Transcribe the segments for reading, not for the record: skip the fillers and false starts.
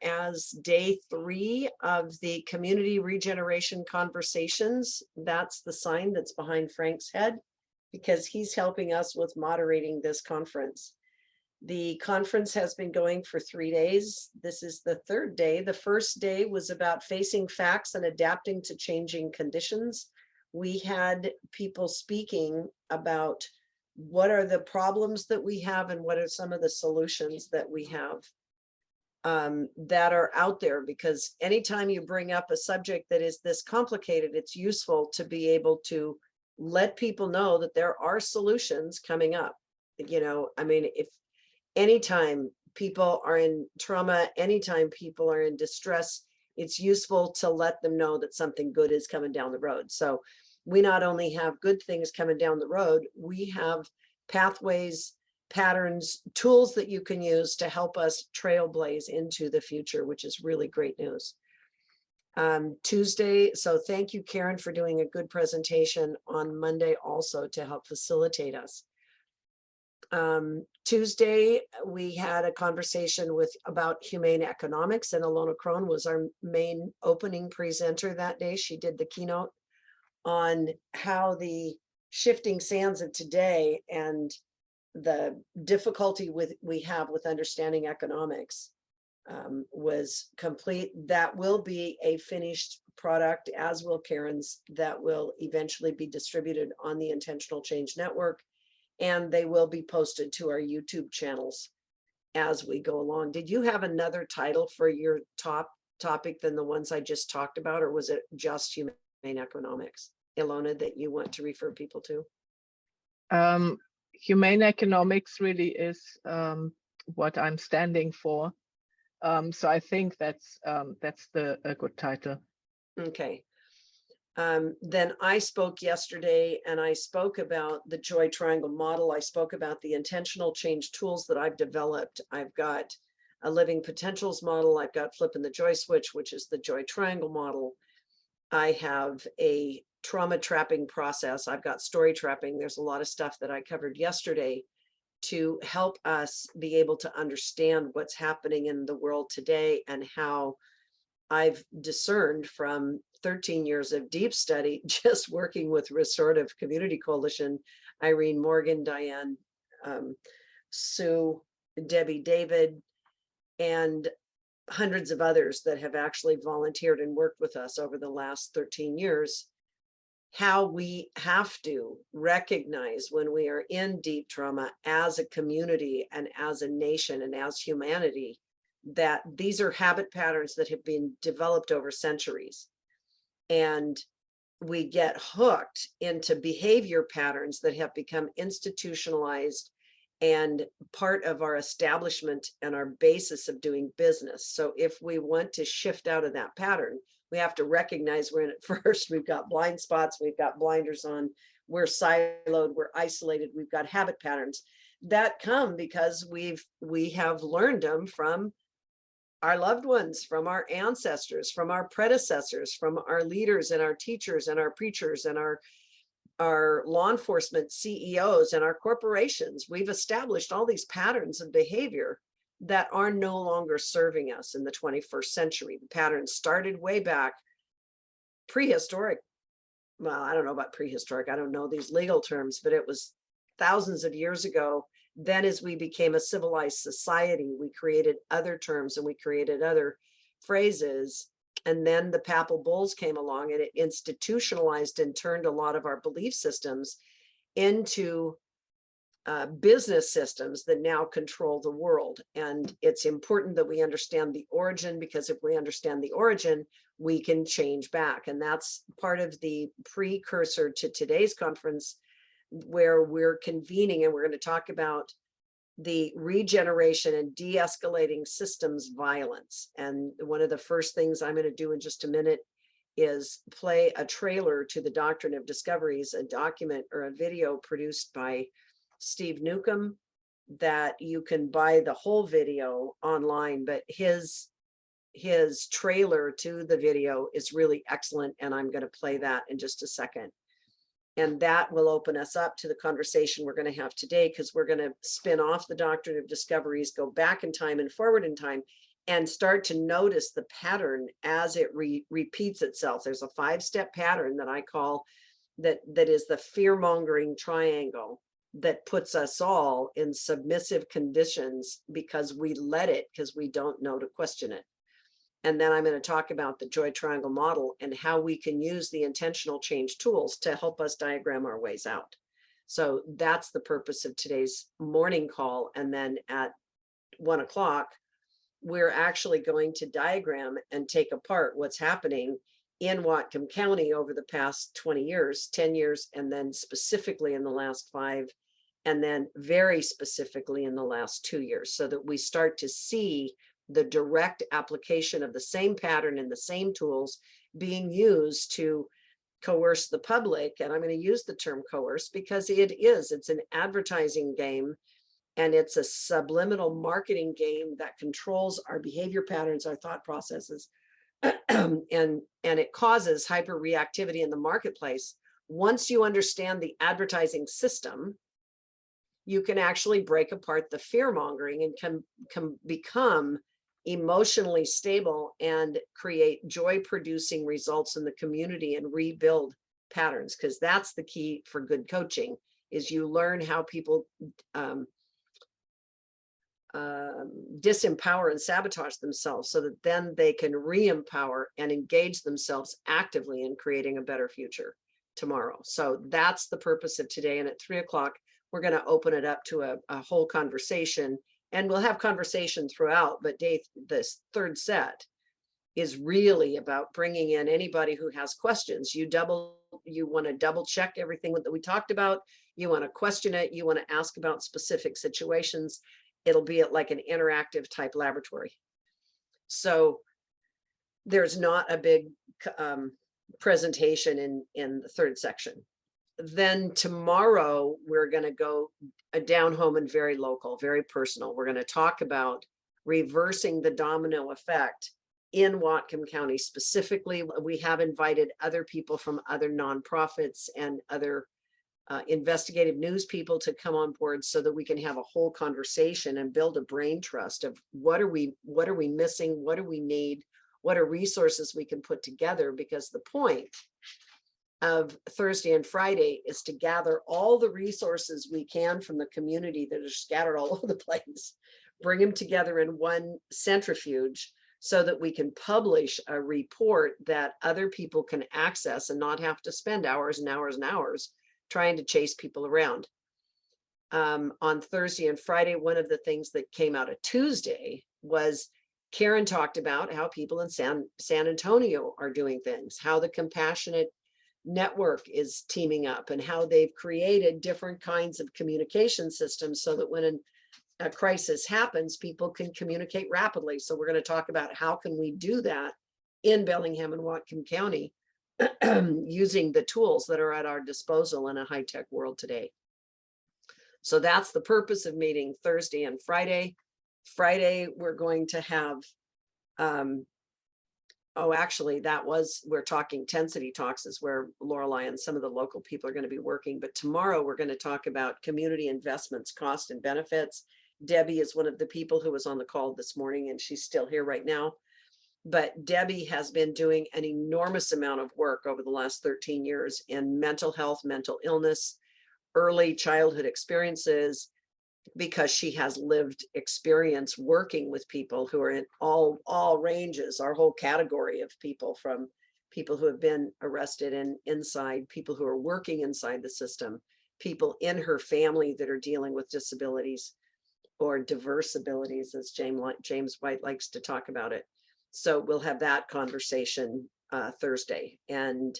as day 3 of the community regeneration conversations. That's the sign that's behind Frank's head, because he's helping us with moderating this conference. The conference has been going for 3 days. This is the 3rd day. The first day was about facing facts and adapting to changing conditions. We had people speaking about what are the problems that we have and what are some of the solutions that we have that are out there, because anytime you bring up a subject that is this complicated, it's useful to be able to let people know that there are solutions coming up. You know, I mean, if anytime people are in trauma, anytime people are in distress, it's useful to let them know that something good is coming down the road. So we not only have good things coming down the road, we have pathways, patterns, tools that you can use to help us trailblaze into the future, which is really great news. Tuesday, so thank you, Karen, for doing a good presentation on Monday also to help facilitate us. Tuesday, we had a conversation about humane economics, and Alona Krohn was our main opening presenter that day. She did the keynote on how the shifting sands of today and the difficulty we have with understanding economics was complete. That will be a finished product, as will Karen's, that will eventually be distributed on the Intentional Change Network, and they will be posted to our YouTube channels as we go along. Did you have another title for your topic than the ones I just talked about, or was it just humane economics, Ilona, that you want to refer people to? Humane economics really is what I'm standing for. So I think that's a good title. Okay. Then I spoke yesterday, and I spoke about the joy triangle model. I spoke about the intentional change tools that I've developed. I've got a living potentials model. I've got flipping the joy switch, which is the joy triangle model. I have a trauma trapping process. I've got story trapping. There's a lot of stuff that I covered yesterday to help us be able to understand what's happening in the world today, and how I've discerned from 13 years of deep study, just working with Restorative Community Coalition, Irene Morgan, Diane, Sue, Debbie David, and hundreds of others that have actually volunteered and worked with us over the last 13 years, how we have to recognize when we are in deep trauma as a community and as a nation and as humanity, that these are habit patterns that have been developed over centuries. And we get hooked into behavior patterns that have become institutionalized and part of our establishment and our basis of doing business. So if we want to shift out of that pattern, we have to recognize we're in it first. We've got blind spots, we've got blinders on, we're siloed, we're isolated, we've got habit patterns that come because we have learned them from our loved ones, from our ancestors, from our predecessors, from our leaders and our teachers and our preachers and our law enforcement CEOs and our corporations. We've established all these patterns of behavior that are no longer serving us in the 21st century. The patterns started way back prehistoric. Well, I don't know about prehistoric. I don't know these legal terms, but it was thousands of years ago. Then as we became a civilized society, we created other terms and we created other phrases. And then the papal bulls came along and it institutionalized and turned a lot of our belief systems into business systems that now control the world. And it's important that we understand the origin, because if we understand the origin, we can change back. And that's part of the precursor to today's conference, where we're convening and we're going to talk about the regeneration and de-escalating systems violence. And one of the first things I'm going to do in just a minute is play a trailer to the Doctrine of Discoveries, a document or a video produced by Steve Newcomb that you can buy the whole video online, but his trailer to the video is really excellent, and I'm going to play that in just a second. And that will open us up to the conversation we're going to have today, because we're going to spin off the Doctrine of Discoveries, go back in time and forward in time, and start to notice the pattern as it repeats itself. There's a 5-step pattern that I call that is the fear-mongering triangle that puts us all in submissive conditions because we let it, because we don't know to question it. And then I'm going to talk about the joy triangle model and how we can use the intentional change tools to help us diagram our ways out. So that's the purpose of today's morning call. And then at 1 o'clock, we're actually going to diagram and take apart what's happening in Whatcom County over the past 20 years, 10 years, and then specifically in the last 5, and then very specifically in the last 2 years, so that we start to see the direct application of the same pattern and the same tools being used to coerce the public. And I'm going to use the term coerce because it's an advertising game, and it's a subliminal marketing game that controls our behavior patterns, our thought processes, and it causes hyper reactivity in the marketplace. Once you understand the advertising system, you can actually break apart the fear mongering and can become emotionally stable and create joy producing results in the community and rebuild patterns, because that's the key for good coaching, is you learn how people disempower and sabotage themselves so that then they can re-empower and engage themselves actively in creating a better future tomorrow. So that's the purpose of today. And at 3 o'clock, we're going to open it up to a whole conversation, and we'll have conversation throughout. But Dave, this third set is really about bringing in anybody who has questions. You want to double check everything that we talked about. You want to question it. You want to ask about specific situations. It'll be at like an interactive type laboratory. So there's not a big presentation in the third section. Then tomorrow, we're going to go down home and very local, very personal. We're going to talk about reversing the domino effect in Whatcom County. Specifically, we have invited other people from other nonprofits and other investigative news people to come on board so that we can have a whole conversation and build a brain trust of what are we missing, what do we need, what are resources we can put together. Because the point of Thursday and Friday is to gather all the resources we can from the community that are scattered all over the place, bring them together in one centrifuge so that we can publish a report that other people can access and not have to spend hours and hours and hours trying to chase people around. On Thursday and Friday, one of the things that came out of Tuesday was Karen talked about how people in San Antonio are doing things, how the Compassionate Network is teaming up, and how they've created different kinds of communication systems so that when a crisis happens, people can communicate rapidly. So we're going to talk about how can we do that in Bellingham and Whatcom County using the tools that are at our disposal in a high-tech world today. So that's the purpose of meeting Thursday and Friday. Friday, we're going to have, we're talking 10 City Talks is where Lorelei and some of the local people are going to be working. But tomorrow we're going to talk about community investments, cost and benefits. Debbie is one of the people who was on the call this morning, and she's still here right now. But Debbie has been doing an enormous amount of work over the last 13 years in mental health, mental illness, early childhood experiences, because she has lived experience working with people who are in all ranges, our whole category of people, from people who have been arrested and inside, people who are working inside the system, people in her family that are dealing with disabilities or diverse abilities, as James White likes to talk about it. So we'll have that conversation Thursday. And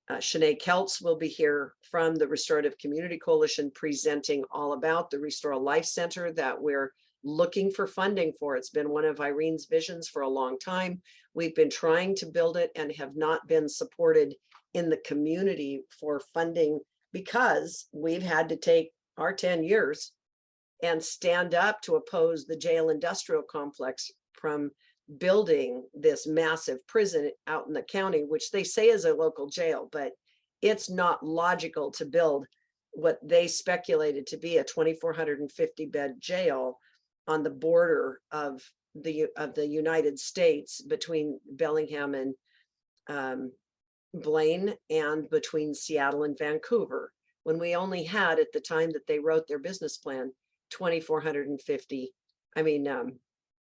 Shanae Keltz will be here from the Restorative Community Coalition, presenting all about the Restore a Life Center that we're looking for funding for. It's been one of Irene's visions for a long time. We've been trying to build it and have not been supported in the community for funding because we've had to take our 10 years and stand up to oppose the jail industrial complex from building this massive prison out in the county, which they say is a local jail, but it's not logical to build what they speculated to be a 2,450 bed jail on the border of the United States between Bellingham and Blaine, and between Seattle and Vancouver, when we only had, at the time that they wrote their business plan, 2,450,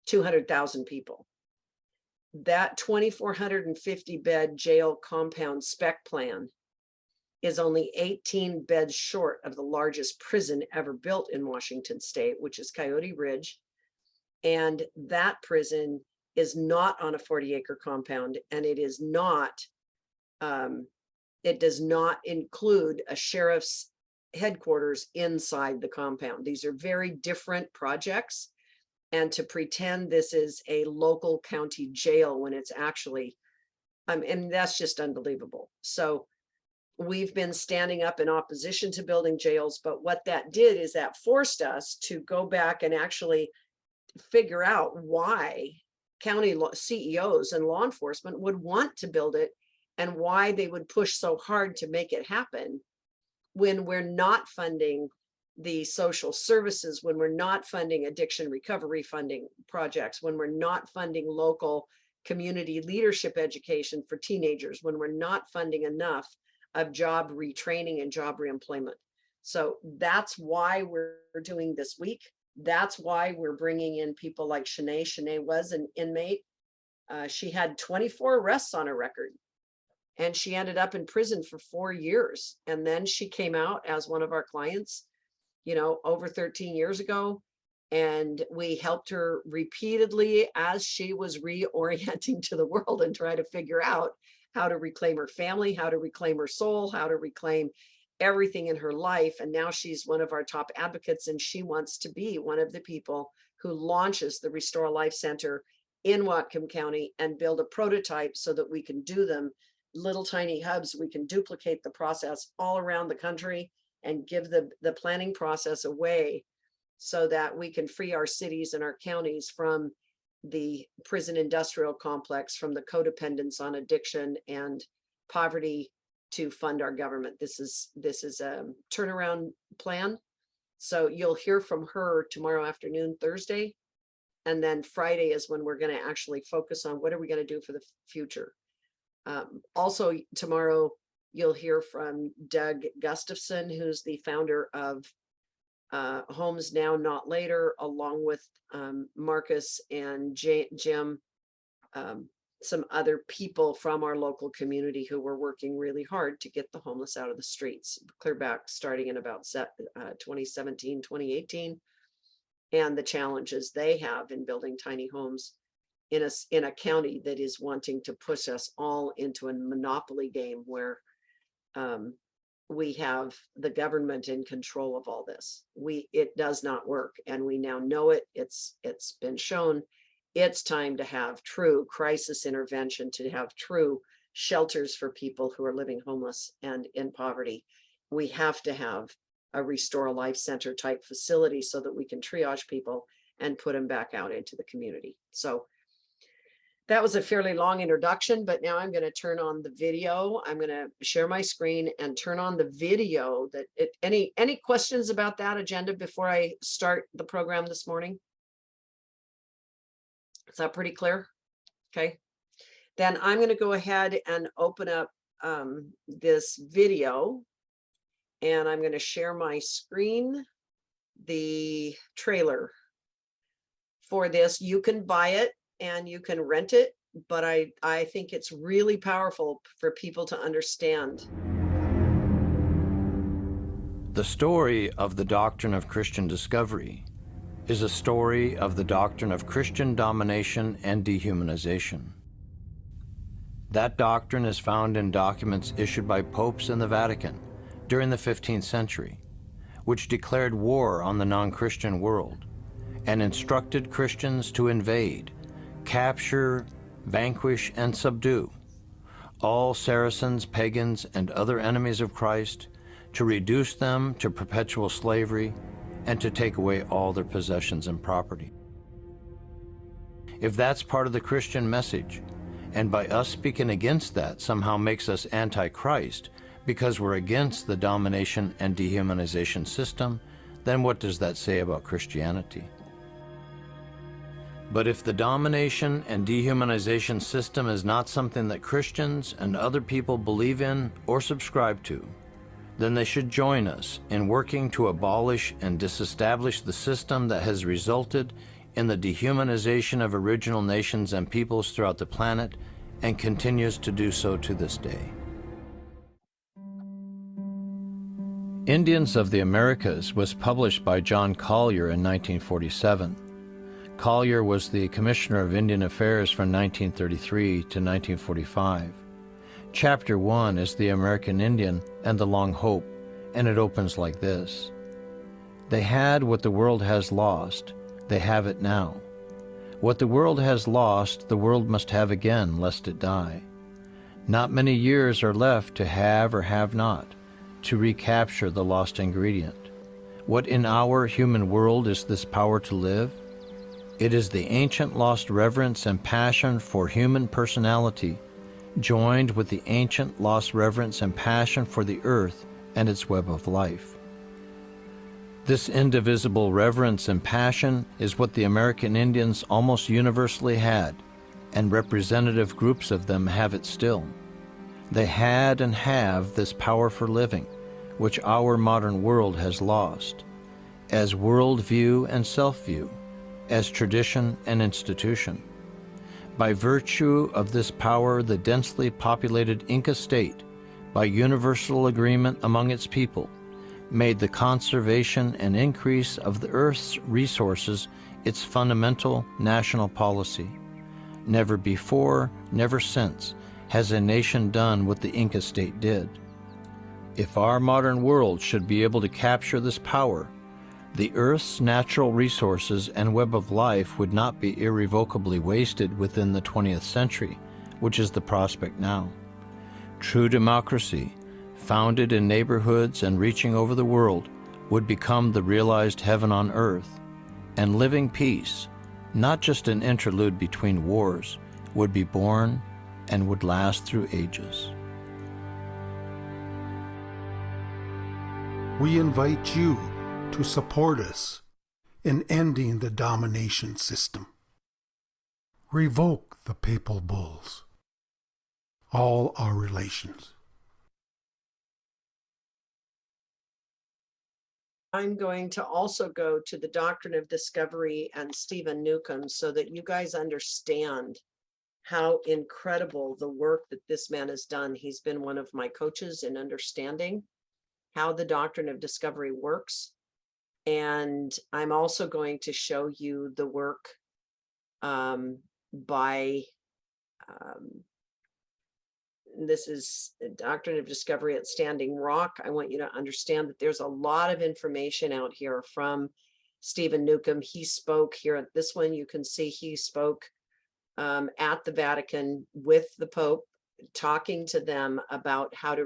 200,000 people. That 2,450 bed jail compound spec plan is only 18 beds short of the largest prison ever built in Washington State, which is Coyote Ridge. And that prison is not on a 40-acre compound, and it is not, it does not include a sheriff's headquarters inside the compound. These are very different projects. And to pretend this is a local county jail when it's actually, and that's just unbelievable. So we've been standing up in opposition to building jails, but what that did is that forced us to go back and actually figure out why county CEOs and law enforcement would want to build it, and why they would push so hard to make it happen when we're not funding the social services, when we're not funding addiction recovery funding projects, when we're not funding local community leadership education for teenagers, when we're not funding enough of job retraining and job reemployment. So that's why we're doing this week. That's why we're bringing in people like Shanae. Shanae was an inmate. She had 24 arrests on her record, and she ended up in prison for 4 years. And then she came out as one of our clients, over 13 years ago. And we helped her repeatedly as she was reorienting to the world and try to figure out how to reclaim her family, how to reclaim her soul, how to reclaim everything in her life. And now she's one of our top advocates, and she wants to be one of the people who launches the Restore a Life Center in Whatcom County and build a prototype so that we can do them, little tiny hubs. We can duplicate the process all around the country and give the planning process away so that we can free our cities and our counties from the prison industrial complex, from the codependence on addiction and poverty, to fund our government. This is a turnaround plan. So you'll hear from her tomorrow afternoon, Thursday, and then Friday is when we're going to actually focus on what are we going to do for the future. Also tomorrow, you'll hear from Doug Gustafson, who's the founder of Homes Now, Not Later, along with Marcus and Jim, some other people from our local community who were working really hard to get the homeless out of the streets, clear back starting in about 2017, 2018, and the challenges they have in building tiny homes in a county that is wanting to push us all into a monopoly game where we have the government in control of all this. It does not work, and we now know it. It's been shown. It's time to have true crisis intervention, to have true shelters for people who are living homeless and in poverty. We have to have a Restore a Life Center type facility so that we can triage people and put them back out into the community. So that was a fairly long introduction, but now I'm going to turn on the video. I'm going to share my screen and turn on the video. Any questions about that agenda before I start the program this morning? Is that pretty clear? Okay. Then I'm going to go ahead and open up this video, and I'm going to share my screen, the trailer for this. You can buy it and you can rent it, but I think it's really powerful for people to understand. The story of the doctrine of Christian discovery is a story of the doctrine of Christian domination and dehumanization. That doctrine is found in documents issued by popes in the Vatican during the 15th century, which declared war on the non-Christian world and instructed Christians to invade, capture, vanquish, and subdue all Saracens, pagans, and other enemies of Christ, to reduce them to perpetual slavery, and to take away all their possessions and property. If that's part of the Christian message, and by us speaking against that somehow makes us anti-Christ because we're against the domination and dehumanization system, then what does that say about Christianity? But if the domination and dehumanization system is not something that Christians and other people believe in or subscribe to, then they should join us in working to abolish and disestablish the system that has resulted in the dehumanization of original nations and peoples throughout the planet and continues to do so to this day. Indians of the Americas was published by John Collier in 1947. Collier was the Commissioner of Indian Affairs from 1933 to 1945. Chapter 1 is the American Indian and the Long Hope, and it opens like this. They had what the world has lost, they have it now. What the world has lost, the world must have again, lest it die. Not many years are left to have or have not, to recapture the lost ingredient. What in our human world is this power to live? It is the ancient lost reverence and passion for human personality, joined with the ancient lost reverence and passion for the earth and its web of life. This indivisible reverence and passion is what the American Indians almost universally had, and representative groups of them have it still. They had and have this power for living, which our modern world has lost, as worldview and self-view, as tradition and institution. By virtue of this power, the densely populated Inca state, by universal agreement among its people, made the conservation and increase of the earth's resources its fundamental national policy. Never before, never since, has a nation done what the Inca state did. If our modern world should be able to capture this power, the earth's natural resources and web of life would not be irrevocably wasted within the 20th century, which is the prospect now. True democracy, founded in neighborhoods and reaching over the world, would become the realized heaven on earth, and living peace, not just an interlude between wars, would be born and would last through ages. We invite you to support us in ending the domination system. Revoke the papal bulls. All our relations. I'm going to also go to the Doctrine of Discovery and Stephen Newcomb so that you guys understand how incredible the work that this man has done. He's been one of my coaches in understanding how the Doctrine of Discovery works. And I'm also going to show you the work by this is Doctrine of Discovery at Standing Rock. I want you to understand that there's a lot of information out here from Stephen Newcomb. He spoke here at this one. You can see he spoke at the Vatican with the Pope, talking to them about how to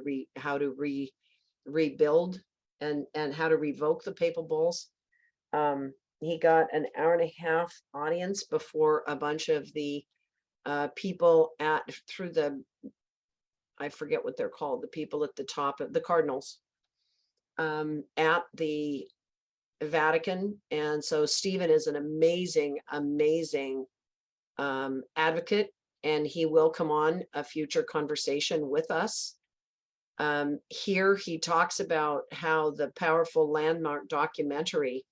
rebuild and how to revoke the papal bulls. He got an hour-and-a-half audience before a bunch of the people through the, I forget what they're called, the people at the top of the cardinals at the Vatican. And so Stephen is an amazing advocate, and he will come on a future conversation with us. Here he talks about how the powerful landmark documentary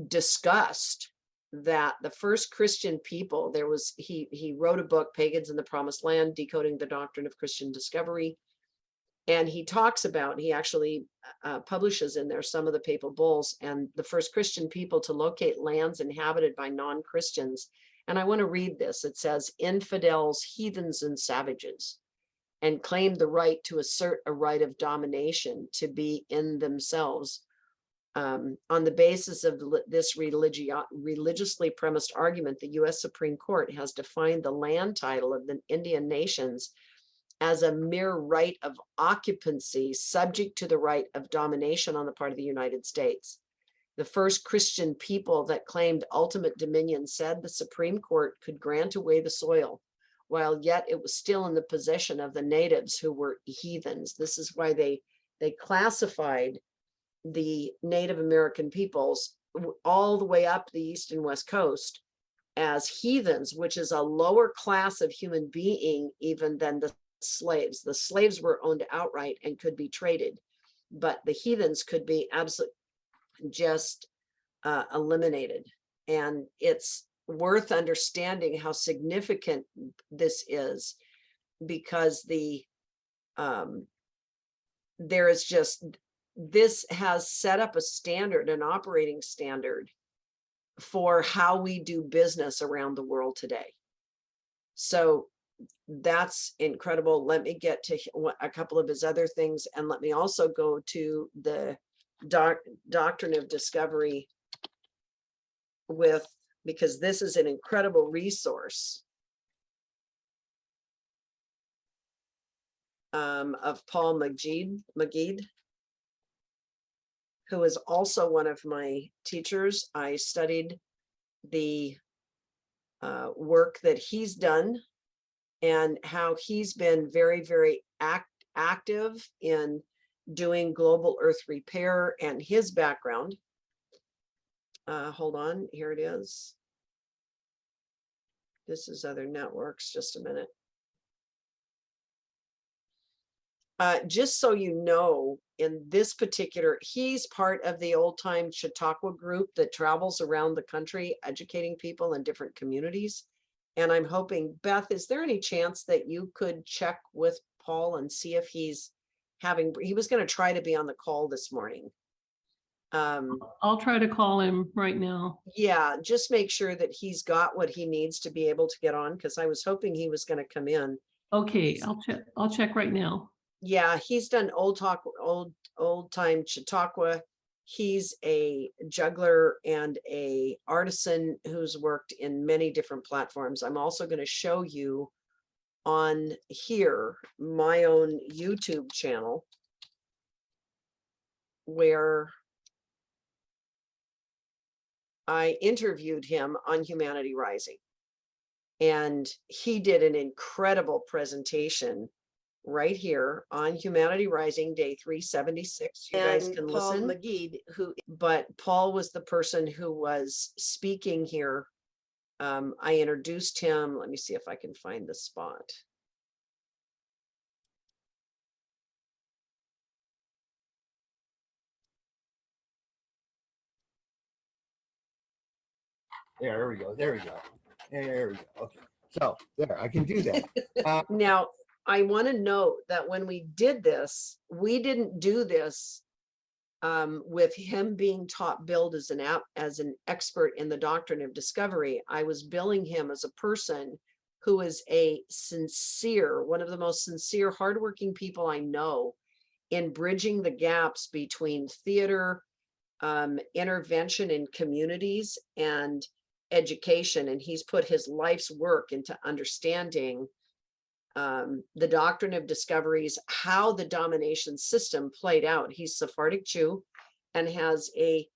discussed that the first Christian people, he wrote a book, Pagans in the Promised Land, Decoding the Doctrine of Christian Discovery. And he talks about, he actually publishes in there some of the papal bulls and the first Christian people to locate lands inhabited by non-Christians. And I want to read this. It says, infidels, heathens, and savages, and claimed the right to assert a right of domination to be in themselves. On the basis of this religiously premised argument, the U.S. Supreme Court has defined the land title of the Indian nations as a mere right of occupancy subject to the right of domination on the part of the United States. The first Christian people that claimed ultimate dominion said the Supreme Court could grant away the soil, while yet it was still in the possession of the natives who were heathens. This is why they classified the Native American peoples all the way up the East and West Coast as heathens, which is a lower class of human being even than the slaves. The slaves were owned outright and could be traded, but the heathens could be absolutely just eliminated. And it's worth understanding how significant this is, because there is just, this has set up a standard, an operating standard for how we do business around the world today. So that's incredible. Let me get to a couple of his other things, and let me also go to the Doctrine of Discovery because this is an incredible resource of Paul Magid, who is also one of my teachers. I studied the work that he's done and how he's been very, very active in doing global earth repair, and his background. Hold on, here it is. This is other networks, just a minute. Just so you know, in this particular, he's part of the old time Chautauqua group that travels around the country educating people in different communities. And I'm hoping, Beth, is there any chance that you could check with Paul and see if he was going to try to be on the call this morning. I'll try to call him right now. Yeah, just make sure that he's got what he needs to be able to get on, because I was hoping he was going to come in. Okay, I'll check right now. Yeah, he's done old time Chautauqua. He's a juggler and a artisan who's worked in many different platforms. I'm also going to show you on here my own YouTube channel where I interviewed him on Humanity Rising, and he did an incredible presentation right here on Humanity Rising, day 376. You guys can Paul listen. Magid, But Paul was the person who was speaking here. I introduced him. Let me see if I can find the spot. There we go. There we go. There we go. Okay. So there, I can do that. Now, I want to note that when we did this, we didn't do this with him being top billed as an expert in the doctrine of discovery. I was billing him as a person who is one of the most sincere, hardworking people I know in bridging the gaps between theater, intervention in communities, and education. And he's put his life's work into understanding the doctrine of discoveries, how the domination system played out. He's Sephardic Jew and has a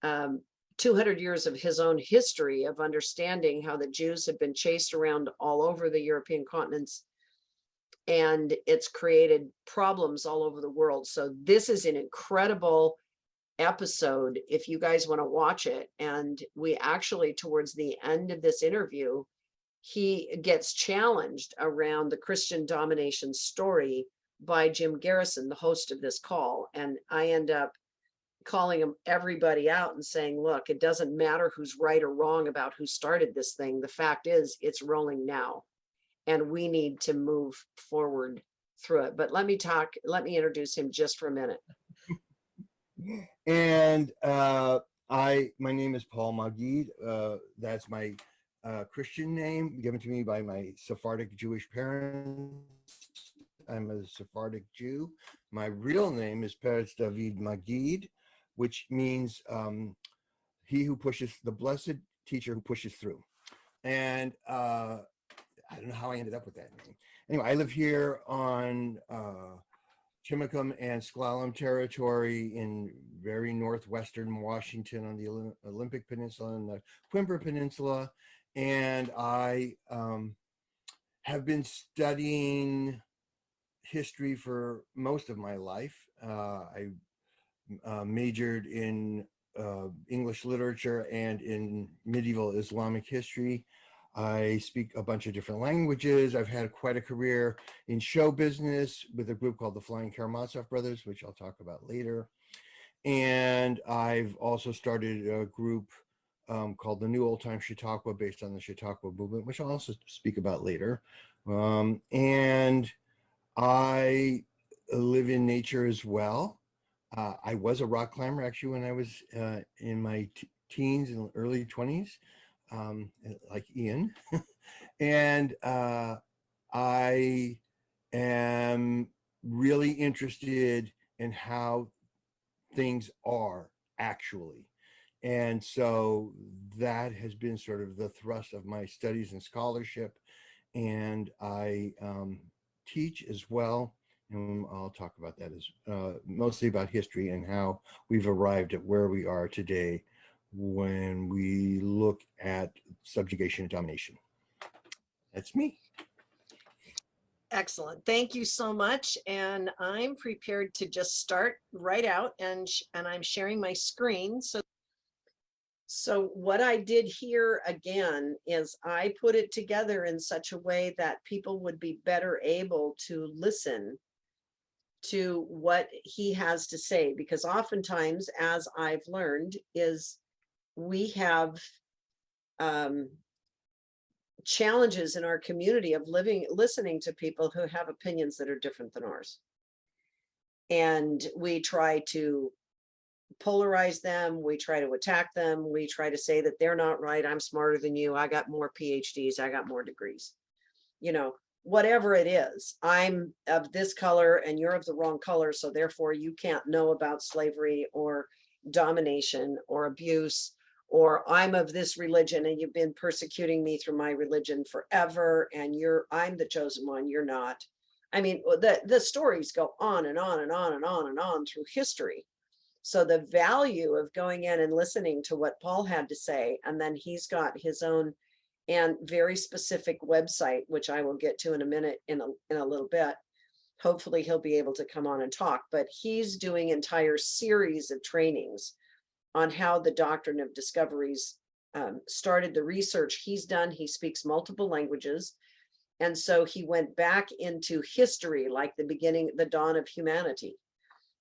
200 years of his own history of understanding how the Jews have been chased around all over the European continents, and it's created problems all over the world. So this is an incredible episode if you guys want to watch it. And we actually, towards the end of this interview, he gets challenged around the Christian domination story by Jim Garrison, the host of this call. And I end up calling everybody out and saying, look, it doesn't matter who's right or wrong about who started this thing. The fact is, it's rolling now, and we need to move forward through it. But let me introduce him just for a minute. And my name is Paul Magid. That's my Christian name given to me by my Sephardic Jewish parents. I'm a Sephardic Jew. My real name is Peretz David Magid, which means he who pushes, the blessed teacher who pushes through. And I don't know how I ended up with that name. Anyway, I live here on Chimacum and Sklallam territory in very northwestern Washington on the Olympic Peninsula and the Quimper Peninsula. And I have been studying history for most of my life. I majored in English literature and in medieval Islamic history. I speak a bunch of different languages. I've had quite a career in show business with a group called the Flying Karamazov Brothers, which I'll talk about later. And I've also started a group called the New Old Time Chautauqua, based on the Chautauqua movement, which I'll also speak about later. And I live in nature as well. I was a rock climber actually when I was in my teens and early 20s, like Ian. And I am really interested in how things are actually. And so that has been sort of the thrust of my studies and scholarship. And I teach as well. And I'll talk about that as mostly about history and how we've arrived at where we are today when we look at subjugation and domination. That's me. Excellent. Thank you so much. And I'm prepared to just start right out, and I'm sharing my screen. So what I did here again is I put it together in such a way that people would be better able to listen to what he has to say, because oftentimes, as I've learned, is we have challenges in our community of listening to people who have opinions that are different than ours. And we try to polarize them, we try to attack them, we try to say that they're not right, I'm smarter than you, I got more PhDs, I got more degrees. You know, whatever it is, I'm of this color and you're of the wrong color, so therefore you can't know about slavery or domination or abuse, or I'm of this religion and you've been persecuting me through my religion forever, and I'm the chosen one, you're not. I mean, the stories go on and on and on and on and on through history. So the value of going in and listening to what Paul had to say, and then he's got his own and very specific website, which I will get to in a minute, in a little bit. Hopefully he'll be able to come on and talk, but he's doing entire series of trainings on how the doctrine of discoveries started. The research he's done, he speaks multiple languages. And so he went back into history, like the beginning, the dawn of humanity,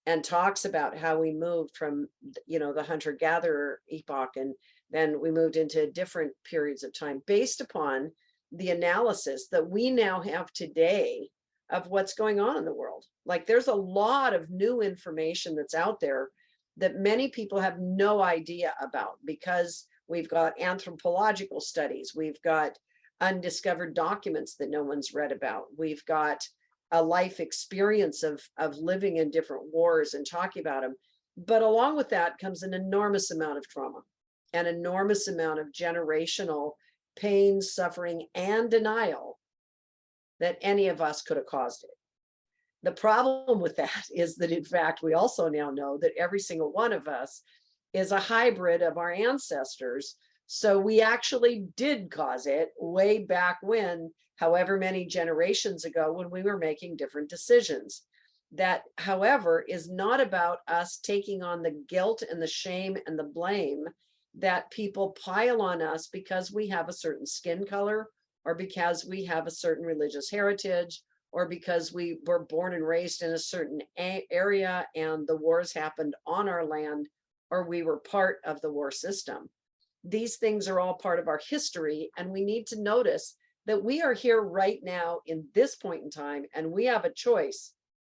and talks about how we moved from, you know, the hunter-gatherer epoch, and then we moved into different periods of time based upon the analysis that we now have today of what's going on in the world. Like, there's a lot of new information that's out there that many people have no idea about, because we've got anthropological studies, we've got undiscovered documents that no one's read about, we've got a life experience of living in different wars and talking about them. But along with that comes an enormous amount of trauma, an enormous amount of generational pain, suffering, and denial that any of us could have caused it. The problem with that is that, in fact, we also now know that every single one of us is a hybrid of our ancestors. So we actually did cause it way back when, however many generations ago, when we were making different decisions. That, however, is not about us taking on the guilt and the shame and the blame that people pile on us because we have a certain skin color, or because we have a certain religious heritage, or because we were born and raised in a certain area and the wars happened on our land, or we were part of the war system. These things are all part of our history, and we need to notice that we are here right now in this point in time, and we have a choice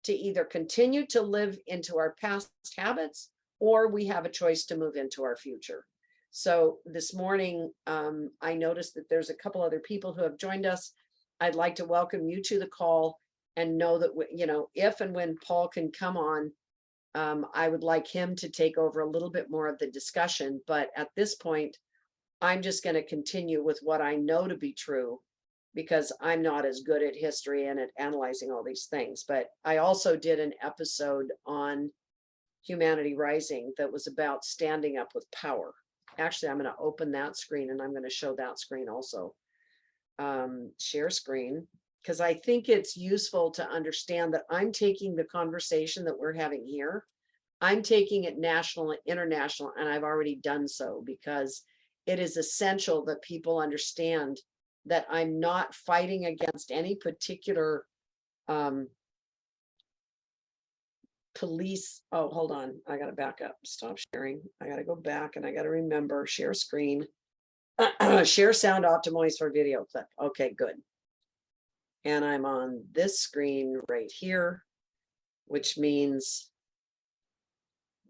to either continue to live into our past habits, or we have a choice to move into our future. So this morning, I noticed that there's a couple other people who have joined us. I'd like to welcome you to the call, and know that, you know, if and when Paul can come on, I would like him to take over a little bit more of the discussion. But at this point, I'm just going to continue with what I know to be true, because I'm not as good at history and at analyzing all these things. But I also did an episode on Humanity Rising that was about standing up with power. Actually, I'm going to open that screen, and I'm going to show that screen also. Share screen, because I think it's useful to understand that I'm taking the conversation that we're having here I'm taking it national and international, and I've already done so because it is essential that people understand that I'm not fighting against any particular police. Oh, hold on. I got to back up. Stop sharing. I got to go back and I got to remember share screen, share sound optimize for video clip. Okay, good. And I'm on this screen right here, which means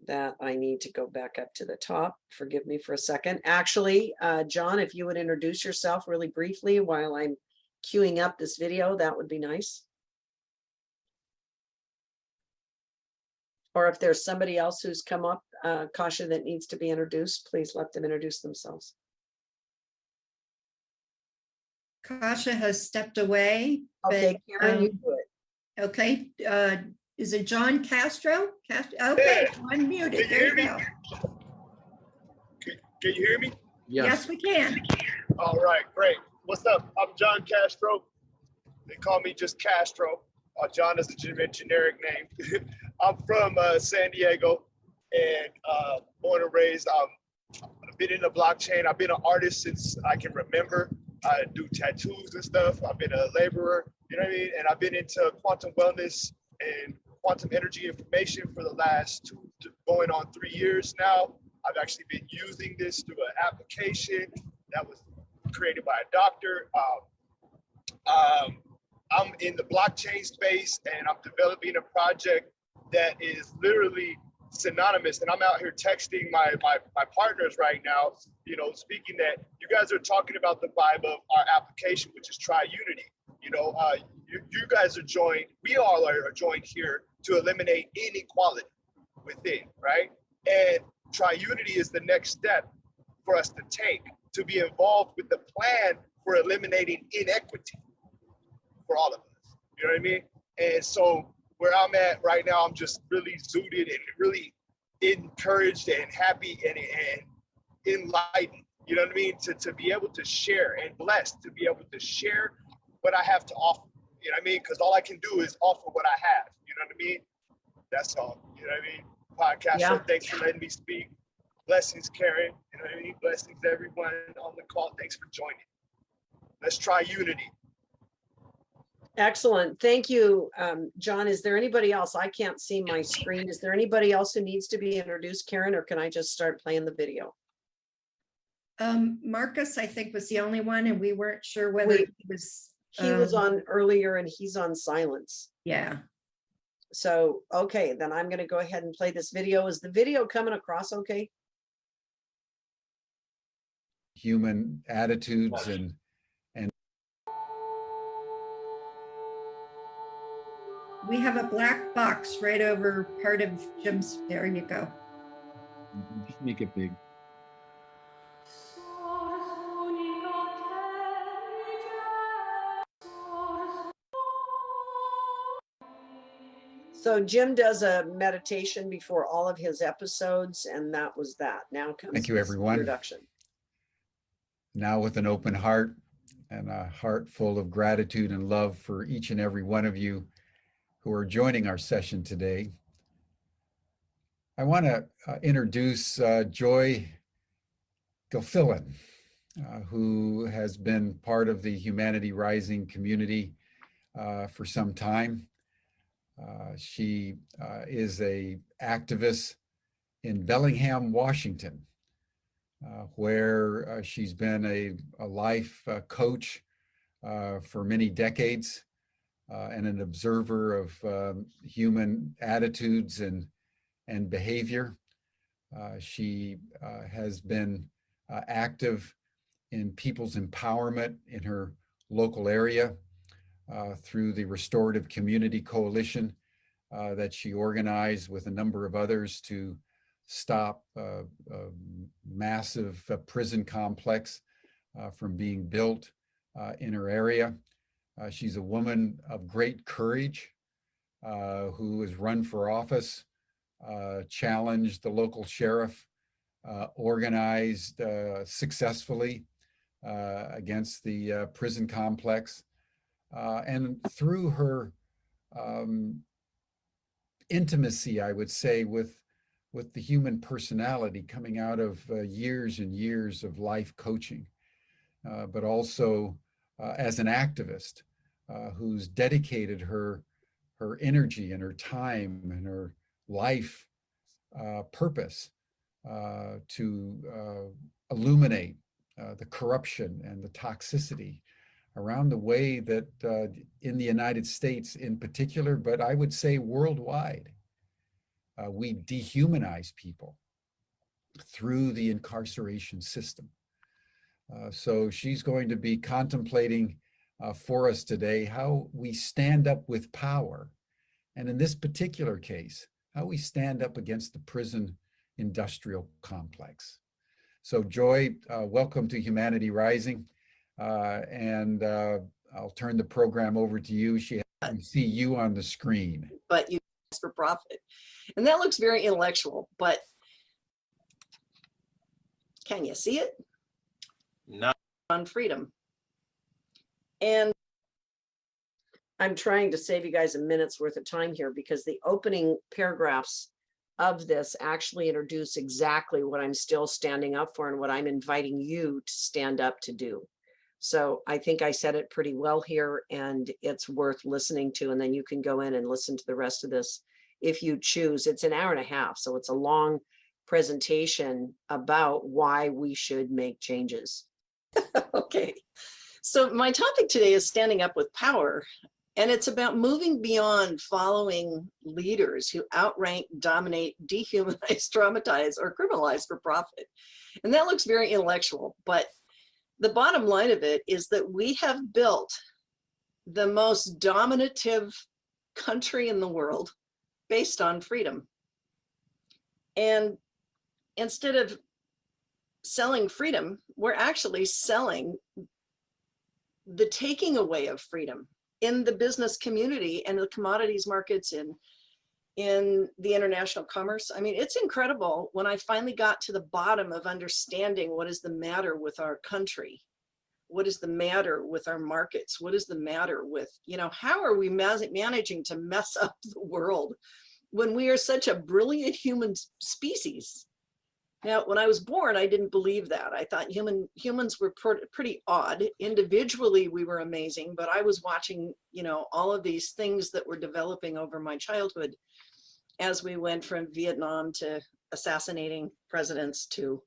that I need to go back up to the top. Forgive me for a second. Actually, John, if you would introduce yourself really briefly while I'm queuing up this video, that would be nice. Or if there's somebody else who's come up, Kasha, that needs to be introduced, please let them introduce themselves. Kasha has stepped away. Okay, but, Karen, you do it. Okay, is it John Castro? Okay, unmuted. There you go. Can you hear me? Yes, we can. All right, great. What's up? I'm John Castro. They call me just Castro. John is a generic name. I'm from San Diego and born and raised. I've been in the blockchain. I've been an artist since I can remember. I do tattoos and stuff. I've been a laborer, you know what I mean? And I've been into quantum wellness and quantum energy information for the last going on 3 years now. I've actually been using this through an application that was created by a doctor. I'm in the blockchain space and I'm developing a project that is literally synonymous. And I'm out here texting my partners right now, you know, speaking that you guys are talking about the vibe of our application, which is tri-unity. You know, you guys are joined, we all are joined here to eliminate inequality within, right? And tri-unity is the next step for us to take to be involved with the plan for eliminating inequity for all of us, you know what I mean? And so where I'm at right now, I'm just really zooted and really encouraged and happy and enlightened, you know what I mean? To be able to share and blessed to be able to share what I have to offer, you know what I mean? Because all I can do is offer what I have, you know what I mean? That's all, you know what I mean? Podcast, Yeah. so thanks for letting me speak. Blessings, Karen, you know what I mean? Blessings, everyone on the call. Thanks for joining. Let's try unity. Excellent. Thank you, John. Is there anybody else? I can't see my screen. Is there anybody else who needs to be introduced, Karen, or can I just start playing the video? Marcus, I think, was the only one, and we weren't sure whether Wait. he was. He was on earlier and he's on silence. Yeah. So, okay, then I'm going to go ahead and play this video. Is the video coming across okay? Human attitudes and We have a black box right over part of Jim's. There you go. just make it big. So Jim does a meditation before all of his episodes, and that was that. Now comes Thank you, his everyone. introduction. Now with an open heart and a heart full of gratitude and love for each and every one of you who are joining our session today, I want to introduce Joy Gilfillan, who has been part of the Humanity Rising community for some time. She is an activist in Bellingham, Washington, where she's been a life coach for many decades and an observer of human attitudes and behavior. She has been active in people's empowerment in her local area through the Restorative Community Coalition that she organized with a number of others to stop a massive prison complex from being built in her area. She's a woman of great courage who has run for office, challenged the local sheriff, organized successfully against the prison complex. And through her intimacy, I would say, with with the human personality coming out of years and years of life coaching, but also as an activist who's dedicated her energy and her time and her life purpose to illuminate the corruption and the toxicity around the way that in the United States in particular, but I would say worldwide, we dehumanize people through the incarceration system. So she's going to be contemplating for us today how we stand up with power. And in this particular case, how we stand up against the prison industrial complex. So Joy, welcome to Humanity Rising. And I'll turn the program over to you. We see you on the screen. But you for profit. And that looks very intellectual, but can you see it? No. On freedom. And I'm trying to save you guys a minute's worth of time here because the opening paragraphs of this actually introduce exactly what I'm still standing up for and what I'm inviting you to stand up to do. So I think I said it pretty well here, and it's worth listening to. And then you can go in and listen to the rest of this if you choose. It's an hour and a half, so it's a long presentation about why we should make changes. Okay, so my topic today is standing up with power, and it's about moving beyond following leaders who outrank, dominate, dehumanize, traumatize, or criminalize for profit. And that looks very intellectual, but the bottom line of it is that we have built the most dominative country in the world based on freedom. And instead of selling freedom, we're actually selling the taking away of freedom in the business community and the commodities markets in the international commerce. I mean, it's incredible when I finally got to the bottom of understanding what is the matter with our country. What is the matter with our markets? What is the matter with, how are we managing to mess up the world when we are such a brilliant human species? Now, when I was born, I didn't believe that. I thought humans were pretty odd. Individually, we were amazing, but I was watching, all of these things that were developing over my childhood as we went from Vietnam to assassinating presidents to,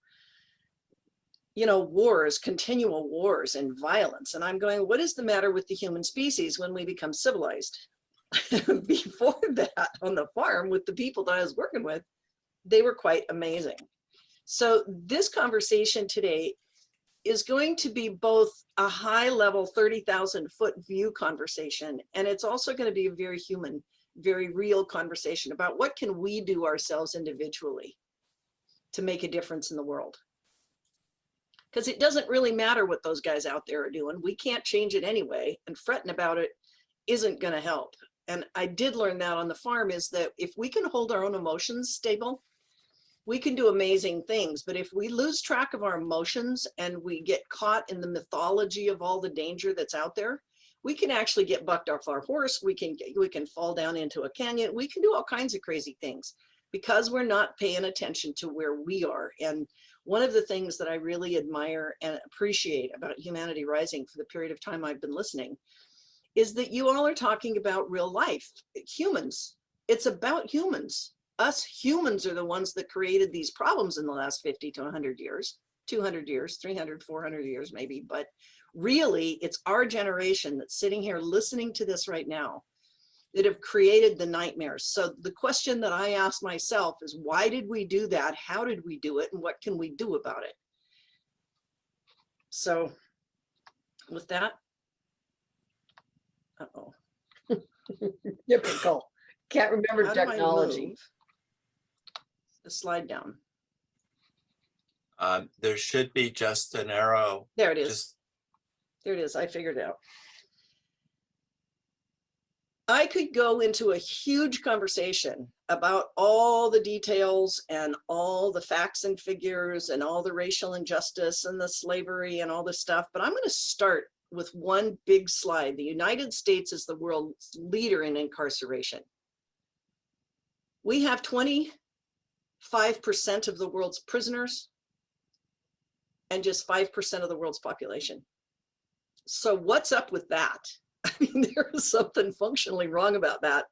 wars, continual wars and violence. And I'm going, what is the matter with the human species when we become civilized? Before that, on the farm with the people that I was working with, they were quite amazing. So this conversation today is going to be both a high level 30,000 foot view conversation, and it's also going to be a very human, very real conversation about what can we do ourselves individually to make a difference in the world. Because it doesn't really matter what those guys out there are doing. We can't change it anyway, and fretting about it isn't going to help. And I did learn that on the farm, is that if we can hold our own emotions stable, we can do amazing things. But if we lose track of our emotions and we get caught in the mythology of all the danger that's out there, we can actually get bucked off our horse. We can fall down into a canyon. We can do all kinds of crazy things because we're not paying attention to where we are. And one of the things that I really admire and appreciate about Humanity Rising for the period of time I've been listening is that you all are talking about real life, humans. It's about humans. Us humans are the ones that created these problems in the last 50 to 100 years, 200 years, 300, 400 years maybe. But really, it's our generation that's sitting here listening to this right now that have created the nightmares. So the question that I ask myself is, why did we do that? How did we do it? And what can we do about it? So with that, typical. Can't remember technology. The slide down. There should be just an arrow. There it is. There it is. I figured it out. I could go into a huge conversation about all the details and all the facts and figures and all the racial injustice and the slavery and all this stuff, but I'm going to start with one big slide. The United States is the world's leader in incarceration. We have 20 5% of the world's prisoners and just 5% of the world's population. So what's up with that? I mean, there is something functionally wrong about that.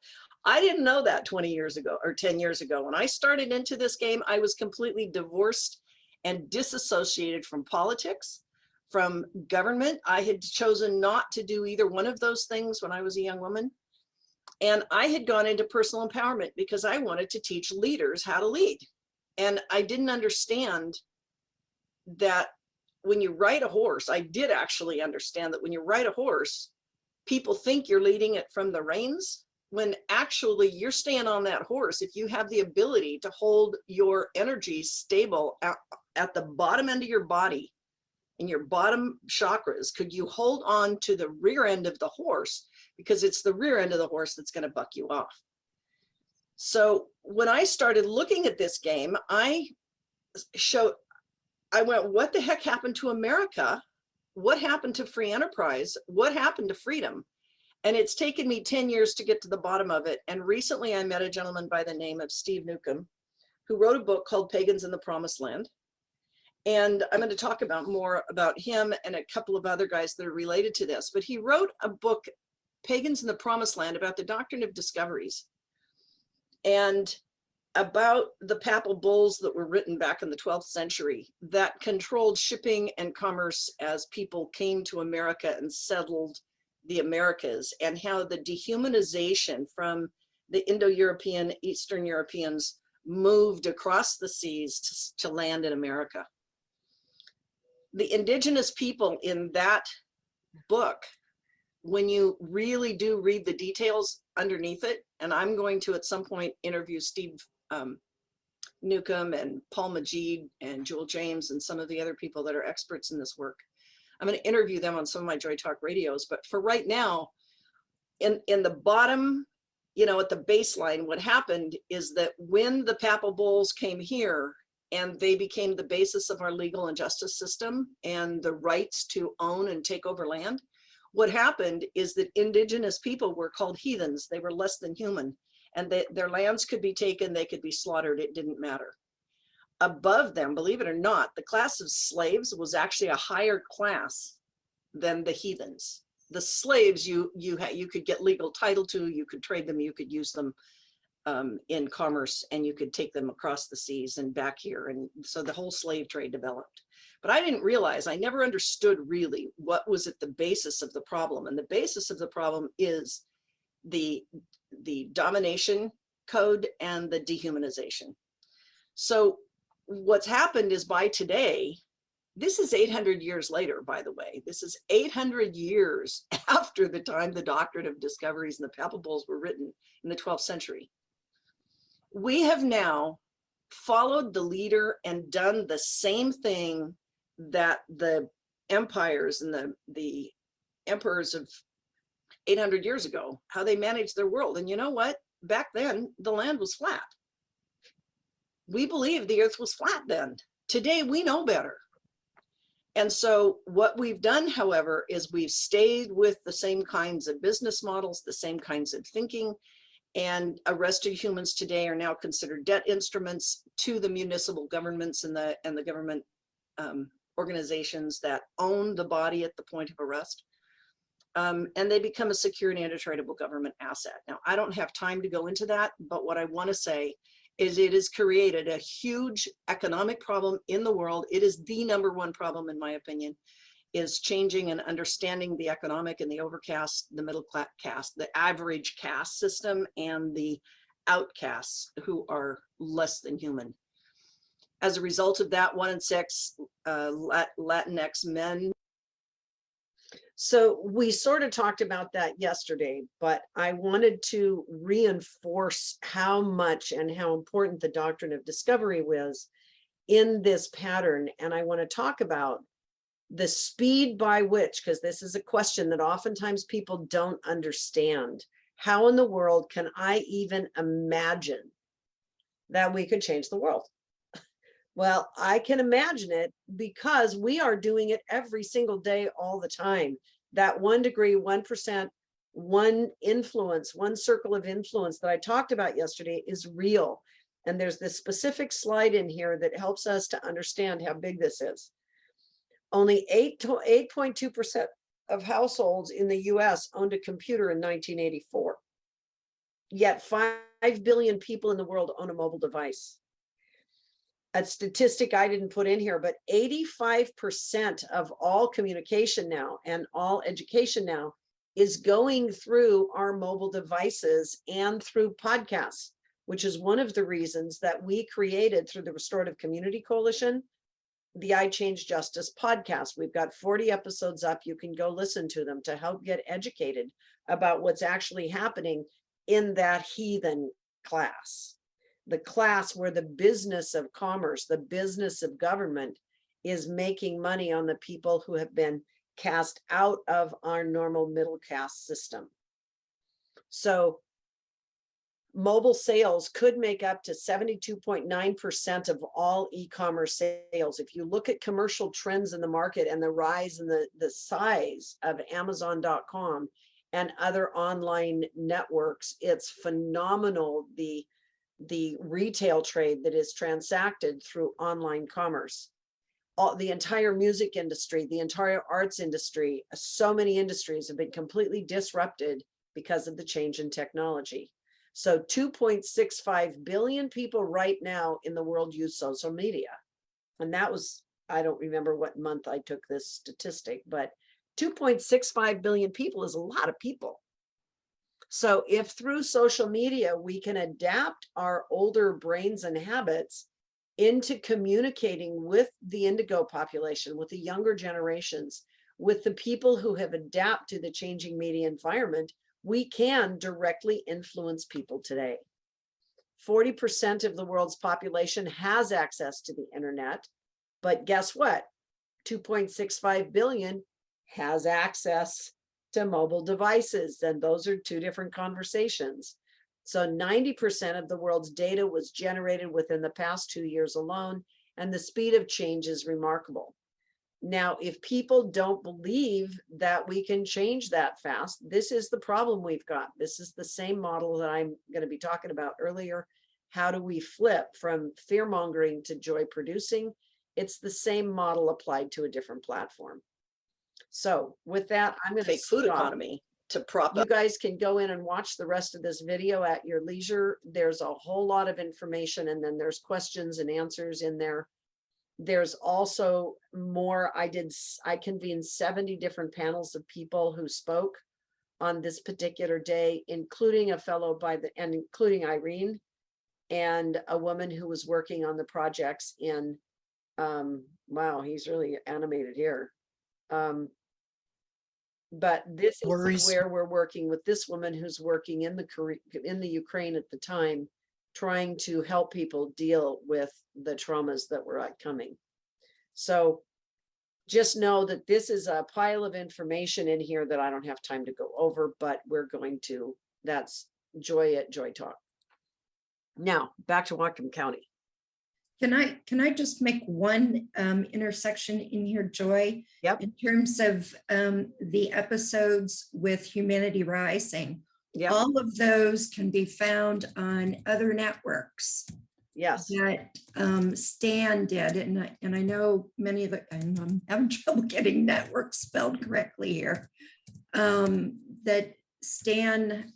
I didn't know that 20 years ago or 10 years ago. When I started into this game, I was completely divorced and disassociated from politics, from government. I had chosen not to do either one of those things when I was a young woman. And I had gone into personal empowerment because I wanted to teach leaders how to lead. And I didn't understand that when you ride a horse, I did actually understand that when you ride a horse, people think you're leading it from the reins, when actually you're staying on that horse. If you have the ability to hold your energy stable at the bottom end of your body, in your bottom chakras, could you hold on to the rear end of the horse? Because it's the rear end of the horse that's going to buck you off. So when I started looking at this game, I went, what the heck happened to America? What happened to free enterprise? What happened to freedom? And it's taken me 10 years to get to the bottom of it. And recently I met a gentleman by the name of Steve Newcomb, who wrote a book called Pagans in the Promised Land. And I'm going to talk about more about him and a couple of other guys that are related to this. But he wrote a book, Pagans in the Promised Land, about the doctrine of discoveries and about the papal bulls that were written back in the 12th century that controlled shipping and commerce as people came to America and settled the Americas, and how the dehumanization from the Indo-European, Eastern Europeans moved across the seas to land in America. The indigenous people in that book, when you really do read the details underneath it, and I'm going to at some point interview Steve Newcomb and Paul Magid and Jewel James and some of the other people that are experts in this work. I'm going to interview them on some of my Joy Talk radios, but for right now, in the bottom, you know, at the baseline, what happened is that when the papal bulls came here and they became the basis of our legal and justice system and the rights to own and take over land, what happened is that indigenous people were called heathens. They were less than human, and their lands could be taken, they could be slaughtered, it didn't matter. Above them, believe it or not, the class of slaves was actually a higher class than the heathens. The slaves you could get legal title to, you could trade them, you could use them in commerce, and you could take them across the seas and back here. And so the whole slave trade developed. But I didn't realize, I never understood really what was at the basis of the problem. And the basis of the problem is the domination code and the dehumanization. So what's happened is, by today, this is 800 years later, by the way, this is 800 years after the time the Doctrine of Discoveries and the Papal Bulls were written in the 12th century. We have now followed the leader and done the same thing that the empires and the emperors of 800 years ago, how they managed their world. And you know what? Back then, the land was flat. We believed the earth was flat then. Today, we know better. And so what we've done, however, is we've stayed with the same kinds of business models, the same kinds of thinking, and arrested humans today are now considered debt instruments to the municipal governments and the government organizations that own the body at the point of arrest. And they become a secure and untradeable government asset. Now, I don't have time to go into that, but what I want to say is it has created a huge economic problem in the world. It is the #1 problem, in my opinion, is changing and understanding the economic and the overcast, the middle class caste, the average caste system, and the outcasts who are less than human. As a result of that, 1 in 6 Latinx men. So we sort of talked about that yesterday, but I wanted to reinforce how much and how important the doctrine of discovery was in this pattern. And I want to talk about the speed by which, because this is a question that oftentimes people don't understand. How in the world can I even imagine that we could change the world? Well, I can imagine it because we are doing it every single day, all the time. That 1 degree, 1%, one influence, one circle of influence that I talked about yesterday is real. And there's this specific slide in here that helps us to understand how big this is. Only 8.2% of households in the US owned a computer in 1984. Yet 5 billion people in the world own a mobile device. A statistic I didn't put in here, but 85% of all communication now and all education now is going through our mobile devices and through podcasts, which is one of the reasons that we created through the Restorative Community Coalition, the I Change Justice podcast. We've got 40 episodes up. You can go listen to them to help get educated about what's actually happening in that heathen class. The class where the business of commerce, the business of government is making money on the people who have been cast out of our normal middle caste system. So mobile sales could make up to 72.9% of all e-commerce sales. If you look at commercial trends in the market and the rise in the size of Amazon.com and other online networks, it's phenomenal, the retail trade that is transacted through online commerce. The entire music industry, the entire arts industry, so many industries have been completely disrupted because of the change in technology. So 2.65 billion people right now in the world use social media. And that was, I don't remember what month I took this statistic, but 2.65 billion people is a lot of people. So if through social media, we can adapt our older brains and habits into communicating with the indigo population, with the younger generations, with the people who have adapted to the changing media environment, we can directly influence people today. 40% of the world's population has access to the internet, but guess what? 2.65 billion has access to mobile devices, and those are two different conversations. So 90% of the world's data was generated within the past 2 years alone, and the speed of change is remarkable. Now, if people don't believe that we can change that fast, this is the problem we've got. This is the same model that I'm going to be talking about earlier. How do we flip from fear-mongering to joy-producing? It's the same model applied to a different platform. So with that, I'm going to Fake food economy to prop You up. guys can go in and watch the rest of this video at your leisure. There's a whole lot of information, and then there's questions and answers in there. There's also more. I convened 70 different panels of people who spoke on this particular day, including a fellow and including Irene and a woman who was working on the projects in, wow, he's really animated here. But this is where we're working with this woman who's working in the Ukraine at the time, trying to help people deal with the traumas that were coming. So just know that this is a pile of information in here that I don't have time to go over, but we're going to. That's Joy at Joy Talk. Now back to Whatcom County. Can I just make one intersection in here, Joy? Yep. In terms of the episodes with Humanity Rising, Yep. all of those can be found on other networks. Yes. That Stan did, and I know many of the, I'm having trouble getting networks spelled correctly here. That Stan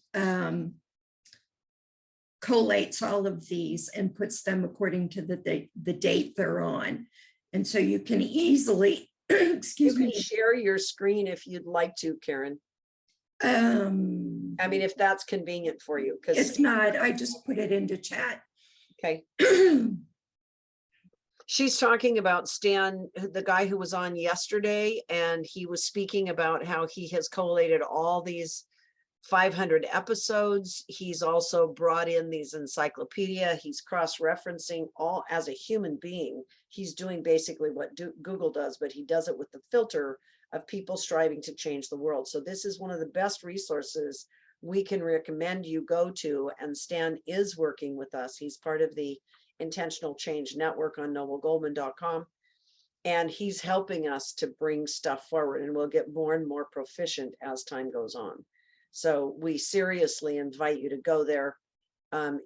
collates all of these and puts them according to the date they're on. And so you can easily, excuse me. Share your screen if you'd like to, Karen. I mean, if that's convenient for you. Because it's not, I just put it into chat. Okay. She's talking about Stan, the guy who was on yesterday, and he was speaking about how he has collated all these 500 episodes. He's also brought in these encyclopedia. He's cross-referencing all as a human being. He's doing basically what Google does, but he does it with the filter of people striving to change the world. So this is one of the best resources we can recommend you go to. And Stan is working with us. He's part of the Intentional Change Network on noblegoldman.com. And he's helping us to bring stuff forward, and we'll get more and more proficient as time goes on. So we seriously invite you to go there.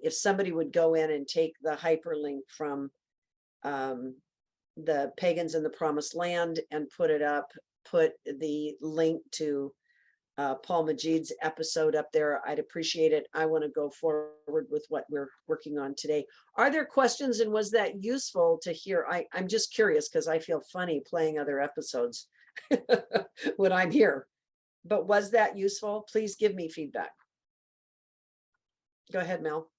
If somebody would go in and take the hyperlink from the Pagans in the Promised Land and put it up, put the link to Paul Majid's episode up there, I'd appreciate it. I want to go forward with what we're working on today. Are there questions, and was that useful to hear? I'm just curious because I feel funny playing other episodes when I'm here. But was that useful? Please give me feedback. Go ahead, Mel.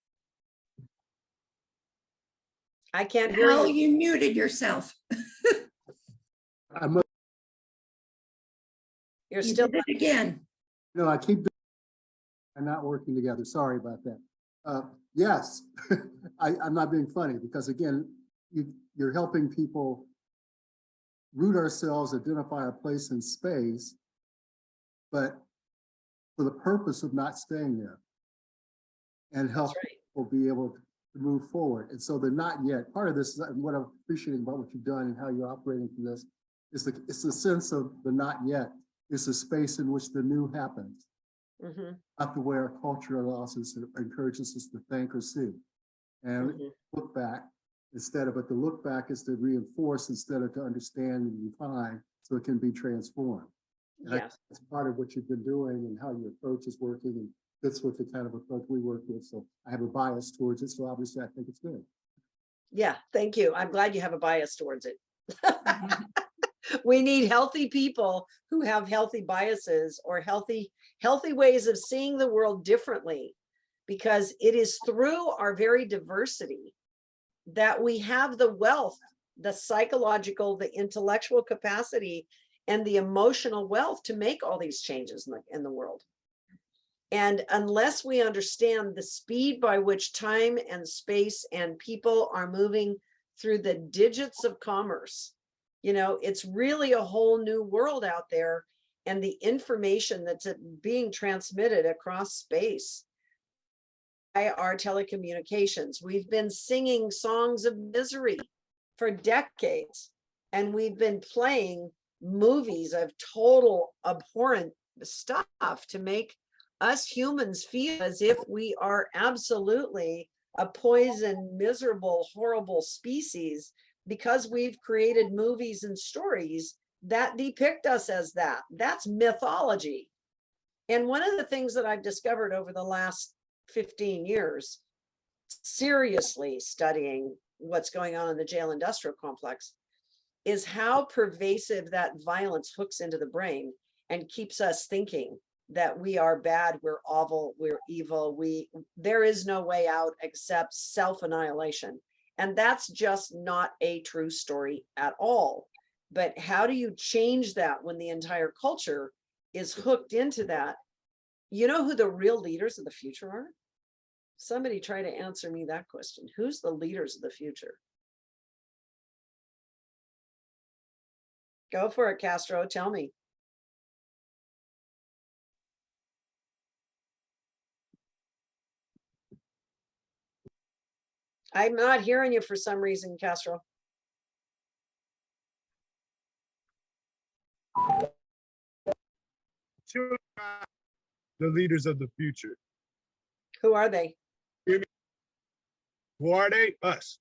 I can't hear Mel, you. you muted yourself. I'm, You're You still. did it again. no, I keep I'm not working together. Sorry about that. Yes, I'm not being funny because again, you're helping people root ourselves, identify our place in space, but for the purpose of not staying there and help That's right. people be able to move forward. And so the not yet, part of this is what I'm appreciating about what you've done and how you're operating from this is it's the sense of the not yet. It's a space in which the new happens. Mhm, Not the way our culture allows us or encourages us to think or see. And mhm. look back but the look back is to reinforce instead of to understand and refine so it can be transformed. And Yes. that's part of what you've been doing and how your approach is working, and that's what the kind of approach we work with. So I have a bias towards it. So obviously I think it's good. Yeah, thank you. I'm glad you have a bias towards it. We need healthy people who have healthy biases or healthy ways of seeing the world differently, because it is through our very diversity that we have the wealth, the psychological, the intellectual capacity, and the emotional wealth to make all these changes in the world. And unless we understand the speed by which time and space and people are moving through the digits of commerce, it's really a whole new world out there. And the information that's being transmitted across space by our telecommunications. We've been singing songs of misery for decades, and we've been playing movies of total abhorrent stuff to make us humans feel as if we are absolutely a poisoned, miserable, horrible species, because we've created movies and stories that depict us as that. That's mythology. And one of the things that I've discovered over the last 15 years, seriously studying what's going on in the jail industrial complex, is how pervasive that violence hooks into the brain and keeps us thinking that we are bad, we're awful, we're evil, there is no way out except self-annihilation. And that's just not a true story at all. But how do you change that when the entire culture is hooked into that? You know who the real leaders of the future are? Somebody try to answer me that question. Who's the leaders of the future? Go for it, Castro. Tell me. I'm not hearing you for some reason, Castro. The leaders of the future. Who are they? Who are they? Us.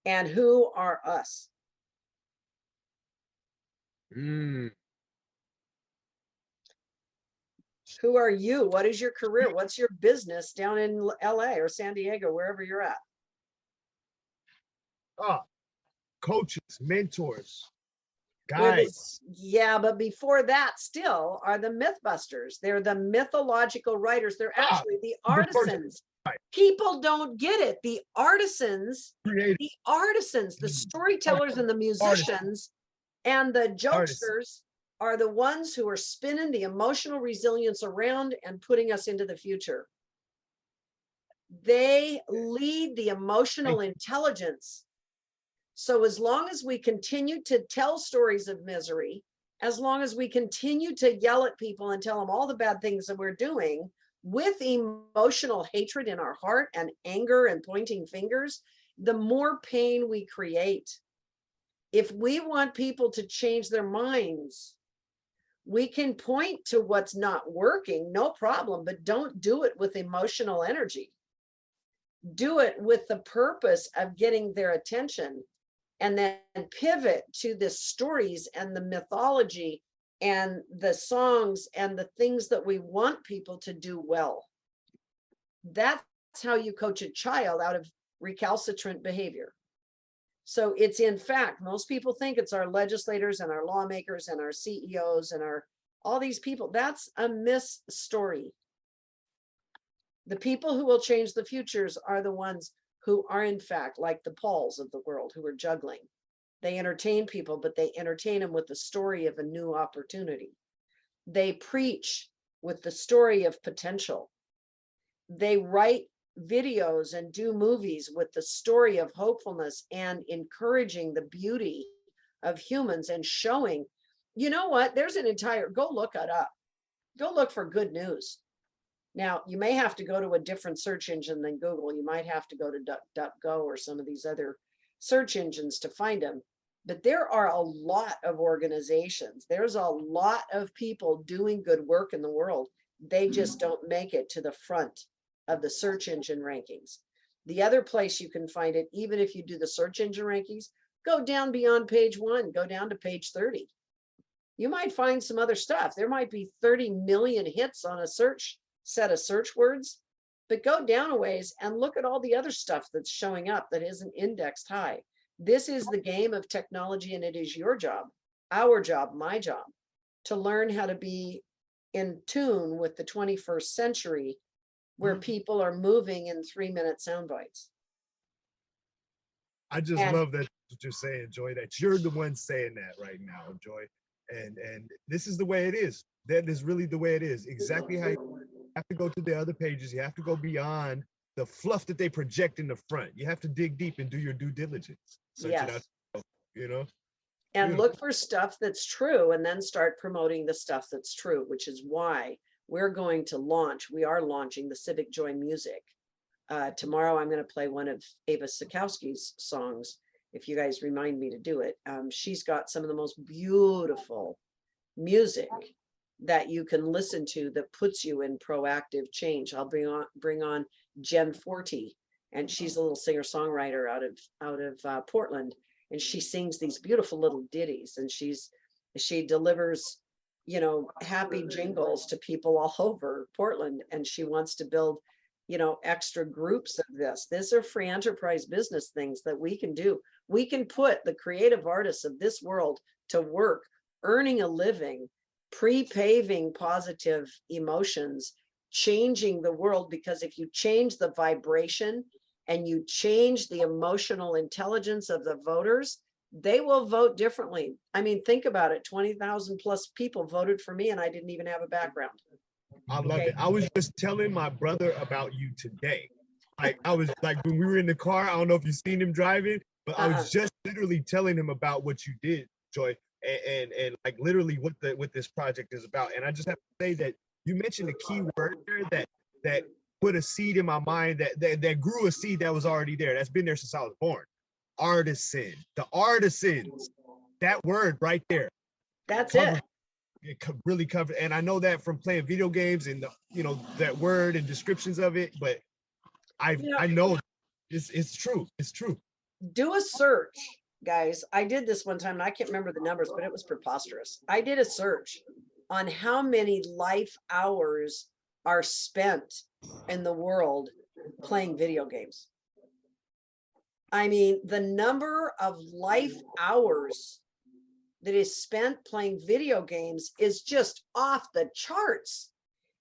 And who are us? Mm. Who are you? What is your career? What's your business down in LA or San Diego, wherever you're at? Coaches, mentors, We're guides. yeah, but before that still are the Mythbusters. They're the mythological writers. They're actually the artisans. People don't get it. The artisans, the storytellers and the musicians and the jokesters are the ones who are spinning the emotional resilience around and putting us into the future. They lead the emotional intelligence. So as long as we continue to tell stories of misery, as long as we continue to yell at people and tell them all the bad things that we're doing with emotional hatred in our heart and anger and pointing fingers, the more pain we create. If we want people to change their minds, We can point to what's not working, no problem, but don't do it with emotional energy. Do it with the purpose of getting their attention, and then pivot to the stories and the mythology and the songs and the things that we want people to do well. That's how you coach a child out of recalcitrant behavior. So it's, in fact, most people think it's our legislators and our lawmakers and our CEOs and all these people. That's a story. The people who will change the futures are the ones who are, in fact, like the Pauls of the world, who are juggling. They entertain people, but they entertain them with the story of a new opportunity. They preach with the story of potential. They write videos and do movies with the story of hopefulness and encouraging the beauty of humans and showing, you know what, there's an entire, go look it up. Go look for good news. Now, you may have to go to a different search engine than Google. You might have to go to DuckDuckGo or some of these other search engines to find them. But there are a lot of organizations. There's a lot of people doing good work in the world. They just don't make it to the front of the search engine rankings. The other place you can find it, even if you do the search engine rankings, go down beyond page 1, go down to page 30. You might find some other stuff. There might be 30 million hits on a set of search words, but go down a ways and look at all the other stuff that's showing up that isn't indexed high. This is the game of technology, and it is your job, our job, my job, to learn how to be in tune with the 21st century, where people are moving in 3-minute sound bites. I just love that what you're saying, Joy, that you're the one saying that right now, Joy. And this is the way it is. That is really the way it is. Exactly how you have to go to the other pages. You have to go beyond the fluff that they project in the front. You have to dig deep and do your due diligence. Search it out, you know? And look for stuff that's true, and then start promoting the stuff that's true, which is why we are launching the Civic Joy music. Tomorrow I'm going to play one of Ava Sikowski's songs, if you guys remind me to do it. She's got some of the most beautiful music that you can listen to that puts you in proactive change. I'll bring on Jen Forte, and she's a little singer-songwriter out of Portland, and she sings these beautiful little ditties, and she delivers, you know, happy jingles to people all over Portland, and she wants to build, you know, extra groups of this. These are free enterprise business things that we can do. We can put the creative artists of this world to work, earning a living, pre-paving positive emotions, changing the world, because if you change the vibration and you change the emotional intelligence of the voters, they will vote differently. I mean, think about it. 20,000 plus people voted for me, and I didn't even have a background. I love it. I was just telling my brother about you today. Like, I was like, when we were in the car, I don't know if you've seen him driving, but I was just literally telling him about what you did, Joy, and like literally what this project is about. And I just have to say that you mentioned a key word there that put a seed in my mind, that grew a seed that was already there. That's been there since I was born. Artisan, the artisans, that word right there. That's it. It really covered, and I know that from playing video games and that word and descriptions of it. But I know it's true. It's true. Do a search, guys. I did this one time, and I can't remember the numbers, but it was preposterous. I did a search on how many life hours are spent in the world playing video games. I mean, the number of life hours that is spent playing video games is just off the charts.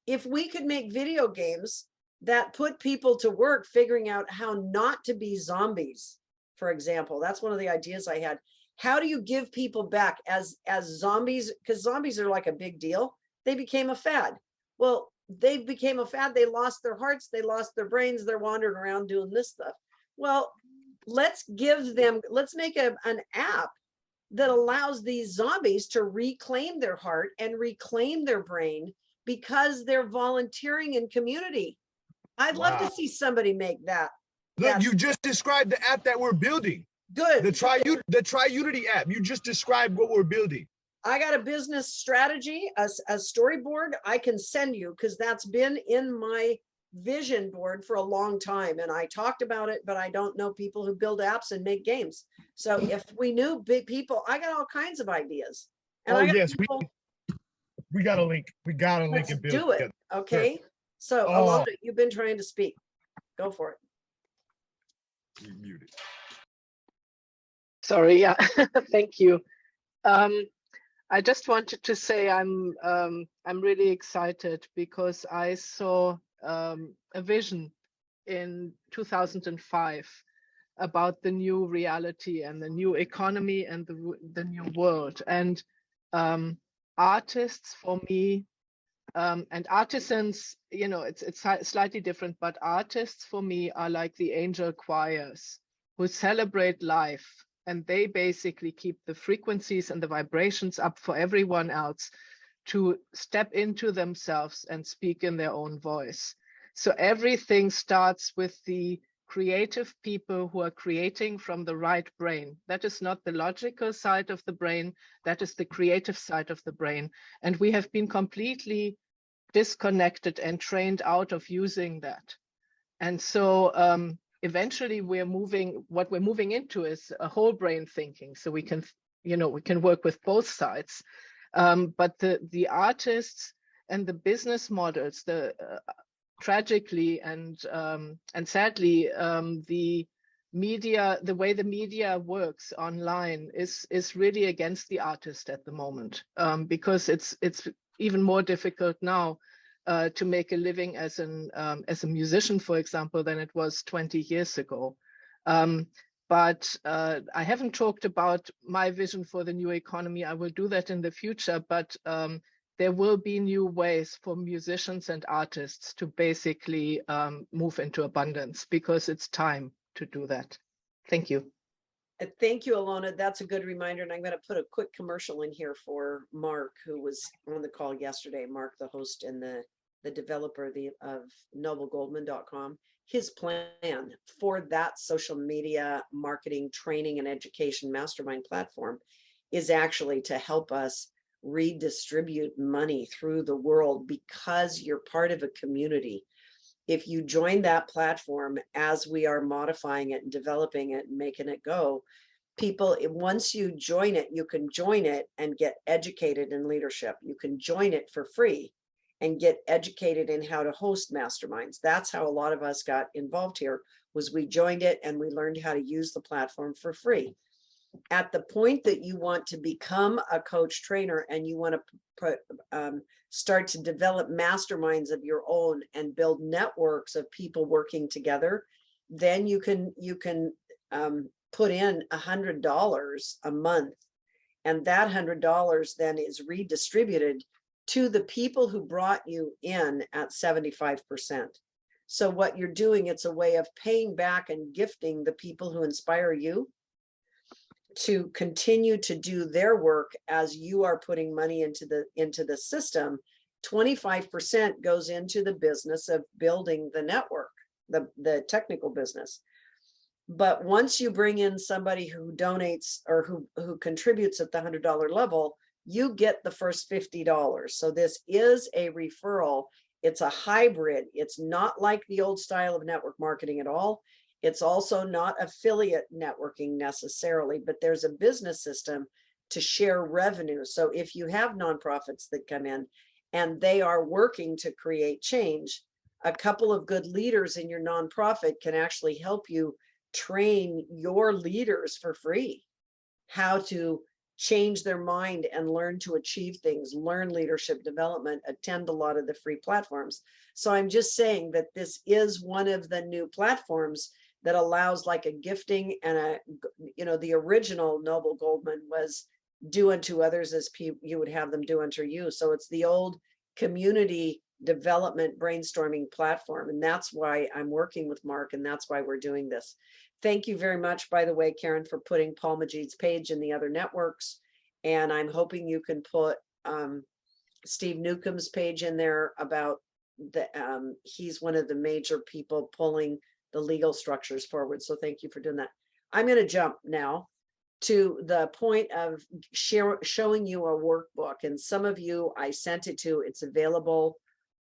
If we could make video games that put people to work figuring out how not to be zombies, for example, that's one of the ideas I had. How do you give people back as zombies? Because zombies are like a big deal. They became a fad. Well, they became a fad. They lost their hearts. They lost their brains. They're wandering around doing this stuff. Well, let's make an app that allows these zombies to reclaim their heart and reclaim their brain because they're volunteering in community. I'd love to see somebody make that. Look, you just described the app that we're building. Good. The Triunity app. You just described what we're building. I got a business strategy, a storyboard I can send you, because that's been in my vision board for a long time. And I talked about it, but I don't know people who build apps and make games. So if we knew big people, I got all kinds of ideas. And Oh, I got yes, people, we got a link. We got a link let's and build do it. together. Okay. So Oh. Alona, you've been trying to speak. Go for it. You muted. Sorry, yeah, thank you. I just wanted to say I'm really excited because I saw a vision in 2005 about the new reality and the new economy and the new world. And artists for me, and artisans, you know, it's slightly different, but artists for me are like the angel choirs who celebrate life, and they basically keep the frequencies and the vibrations up for everyone else to step into themselves and speak in their own voice. So everything starts with the creative people who are creating from the right brain. That is not the logical side of the brain, that is the creative side of the brain. And we have been completely disconnected and trained out of using that. And so eventually what we're moving into is a whole brain thinking. So we can, you know, we can work with both sides. But the artists and the business models, tragically and sadly, the media, the way the media works online is really against the artist at the moment, because it's even more difficult now to make a living as a musician, for example, than it was 20 years ago. But I haven't talked about my vision for the new economy. I will do that in the future, but there will be new ways for musicians and artists to basically move into abundance, because it's time to do that. Thank you. Thank you, Alona. That's a good reminder. And I'm going to put a quick commercial in here for Mark, who was on the call yesterday. Mark, the host and the developer of noblegoldman.com. His plan for that social media marketing, training, and education mastermind platform is actually to help us redistribute money through the world, because you're part of a community. If you join that platform as we are modifying it and developing it and making it go, people, once you join it, you can join it and get educated in leadership. You can join it for free and get educated in how to host masterminds. That's how a lot of us got involved here, was we joined it and we learned how to use the platform for free. At the point that you want to become a coach trainer and you want to start to develop masterminds of your own and build networks of people working together, then you can put in $100 a month, and that $100 then is redistributed to the people who brought you in at 75%. So what you're doing, it's a way of paying back and gifting the people who inspire you to continue to do their work as you are putting money into the system. 25% goes into the business of building the network, the technical business. But once you bring in somebody who donates or who contributes at the $100 level, you get the first $50. So this is a referral. It's a hybrid. It's not like the old style of network marketing at all. It's also not affiliate networking necessarily, but there's a business system to share revenue. So if you have nonprofits that come in and they are working to create change, a couple of good leaders in your nonprofit can actually help you train your leaders for free how to change their mind and learn to achieve things, learn leadership development, attend a lot of the free platforms. So I'm just saying that this is one of the new platforms that allows like a gifting and the original Noble Goldman was do unto others as you would have them do unto you. So it's the old community development brainstorming platform. And that's why I'm working with Mark, and that's why we're doing this. Thank you very much, by the way, Karen, for putting Paul Majid's page in the other networks. And I'm hoping you can put Steve Newcomb's page in there about he's one of the major people pulling the legal structures forward. So thank you for doing that. I'm going to jump now. to the point of showing you a workbook. And some of you I sent it to, it's available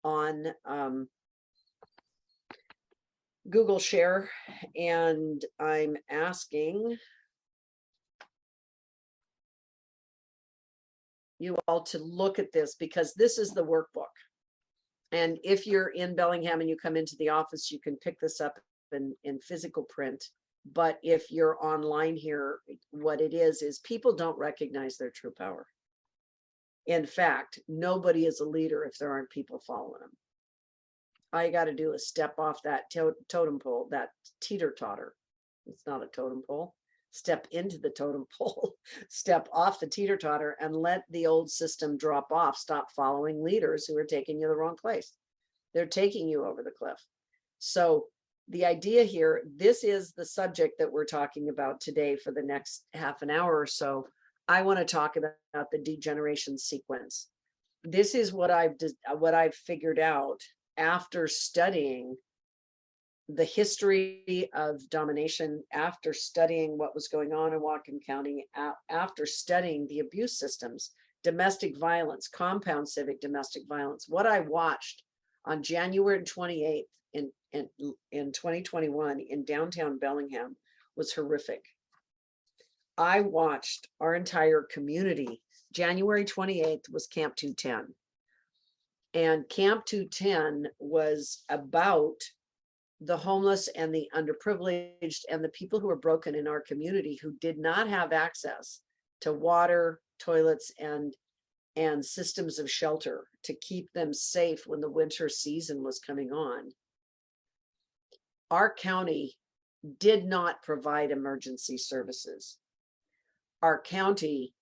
on Google Share. And I'm asking you all to look at this, because this is the workbook. And if you're in Bellingham and you come into the office, you can pick this up in physical print. But if you're online here, what it is people don't recognize their true power. In fact, nobody is a leader if there aren't people following them. All you got to do is step off that totem pole, that teeter-totter. It's not a totem pole. Step into the totem pole, step off the teeter-totter, and let the old system drop off. Stop following leaders who are taking you the wrong place. They're taking you over the cliff. So the idea here, this is the subject that we're talking about today for the next half an hour or so. I want to talk about the degeneration sequence. This is what I've figured out after studying the history of domination, after studying what was going on in Whatcom County, after studying the abuse systems, domestic violence, compound civic domestic violence. What I watched on January 28th in 2021 in downtown Bellingham was horrific. I watched our entire community. January 28th was Camp 210. And Camp 210 was about the homeless and the underprivileged and the people who are broken in our community who did not have access to water, toilets, and systems of shelter to keep them safe when the winter season was coming on. Our county did not provide emergency services. Our county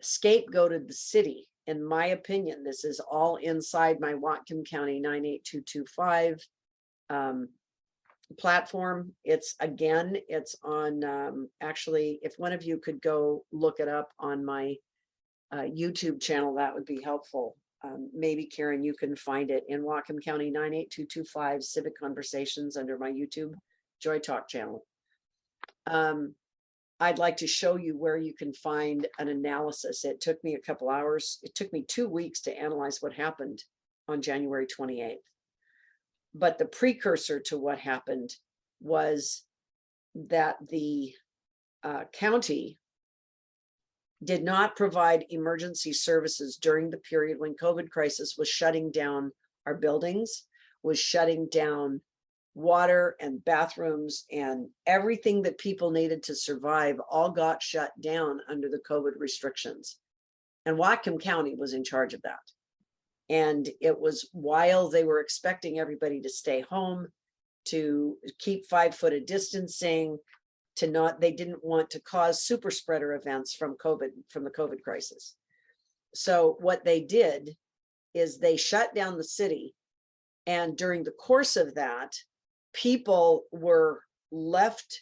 scapegoated the city. In my opinion, this is all inside my Whatcom County 98225 platform. It's on, actually, if one of you could go look it up on my YouTube channel, that would be helpful. Maybe Karen, you can find it in Whatcom County 98225 Civic Conversations under my YouTube Joy Talk channel. I'd like to show you where you can find an analysis. It took me a couple hours. It took me 2 weeks to analyze what happened on January 28th. But the precursor to what happened was that the county did not provide emergency services during the period when COVID crisis was shutting down our buildings, was shutting down water and bathrooms, and everything that people needed to survive all got shut down under the COVID restrictions. And Whatcom County was in charge of that. And it was while they were expecting everybody to stay home, to keep 5 foot of distancing, they didn't want to cause super spreader events from the COVID crisis. So what they did is they shut down the city. And during the course of that, people were left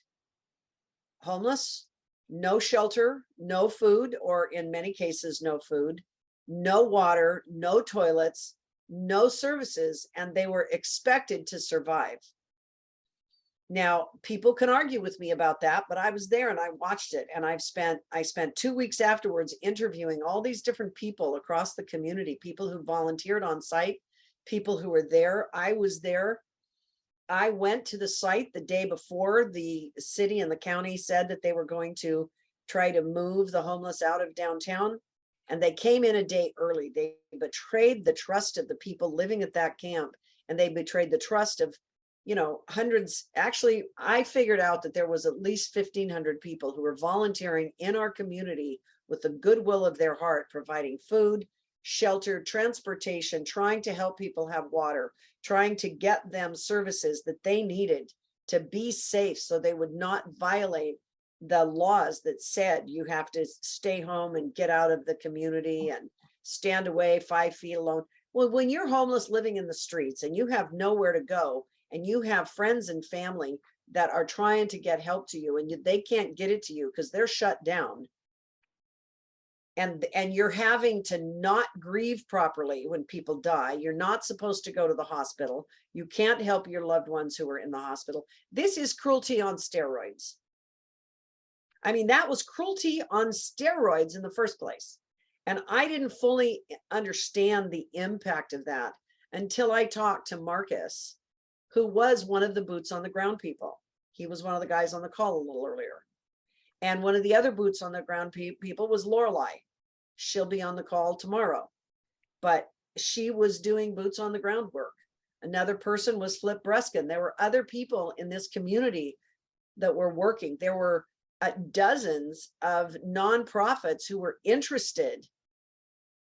homeless, no shelter, no food, or in many cases, no food, no water, no toilets, no services, and they were expected to survive. Now, people can argue with me about that, but I was there and I watched it, and I spent 2 weeks afterwards interviewing all these different people across the community, people who volunteered on site, people who were there. I was there. I went to the site the day before the city and the county said that they were going to try to move the homeless out of downtown, and they came in a day early. They betrayed the trust of the people living at that camp, and they betrayed the trust of, hundreds. Actually, I figured out that there was at least 1,500 people who were volunteering in our community with the goodwill of their heart, providing food, shelter, transportation, trying to help people have water, trying to get them services that they needed to be safe so they would not violate the laws that said you have to stay home and get out of the community and stand away 5 feet alone. Well, when you're homeless living in the streets and you have nowhere to go, and you have friends and family that are trying to get help to you, and they can't get it to you because they're shut down, and you're having to not grieve properly when people die. You're not supposed to go to the hospital. You can't help your loved ones who are in the hospital. This is cruelty on steroids. I mean, that was cruelty on steroids in the first place. And I didn't fully understand the impact of that until I talked to Marcus, who was one of the boots on the ground people. He was one of the guys on the call a little earlier. And one of the other boots on the ground people was Lorelei. She'll be on the call tomorrow, but she was doing boots on the ground work. Another person was Flip Breskin. There were other people in this community that were working. There were dozens of nonprofits who were interested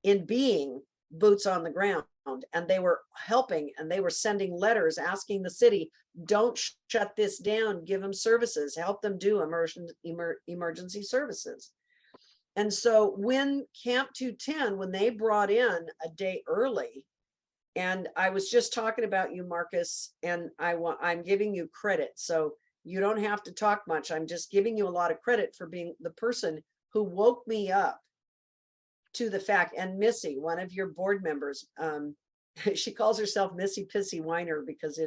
in being boots on the ground, and they were helping, and they were sending letters asking the city, don't shut this down, give them services, help them do emergency services. And so when Camp 210, when they brought in a day early, and I was just talking about you, Marcus, and I'm giving you credit. So you don't have to talk much. I'm just giving you a lot of credit for being the person who woke me up to the fact. And Missy, one of your board members, she calls herself Missy Pissy Whiner because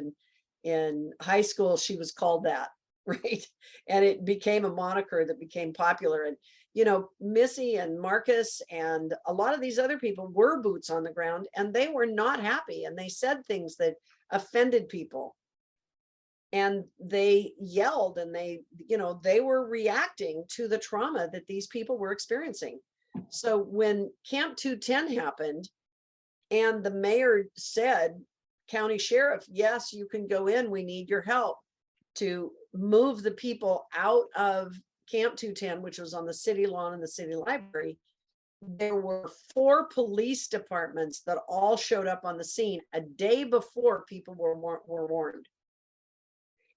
in high school she was called that, right? And it became a moniker that became popular. And you know, Missy and Marcus and a lot of these other people were boots on the ground, and they were not happy, and they said things that offended people. And they yelled, and they, you know, they were reacting to the trauma that these people were experiencing. So when Camp 210 happened and the mayor said, county sheriff, yes, you can go in, we need your help to move the people out of Camp 210, which was on the city lawn in the city library, there were 4 police departments that all showed up on the scene a day before people were warned.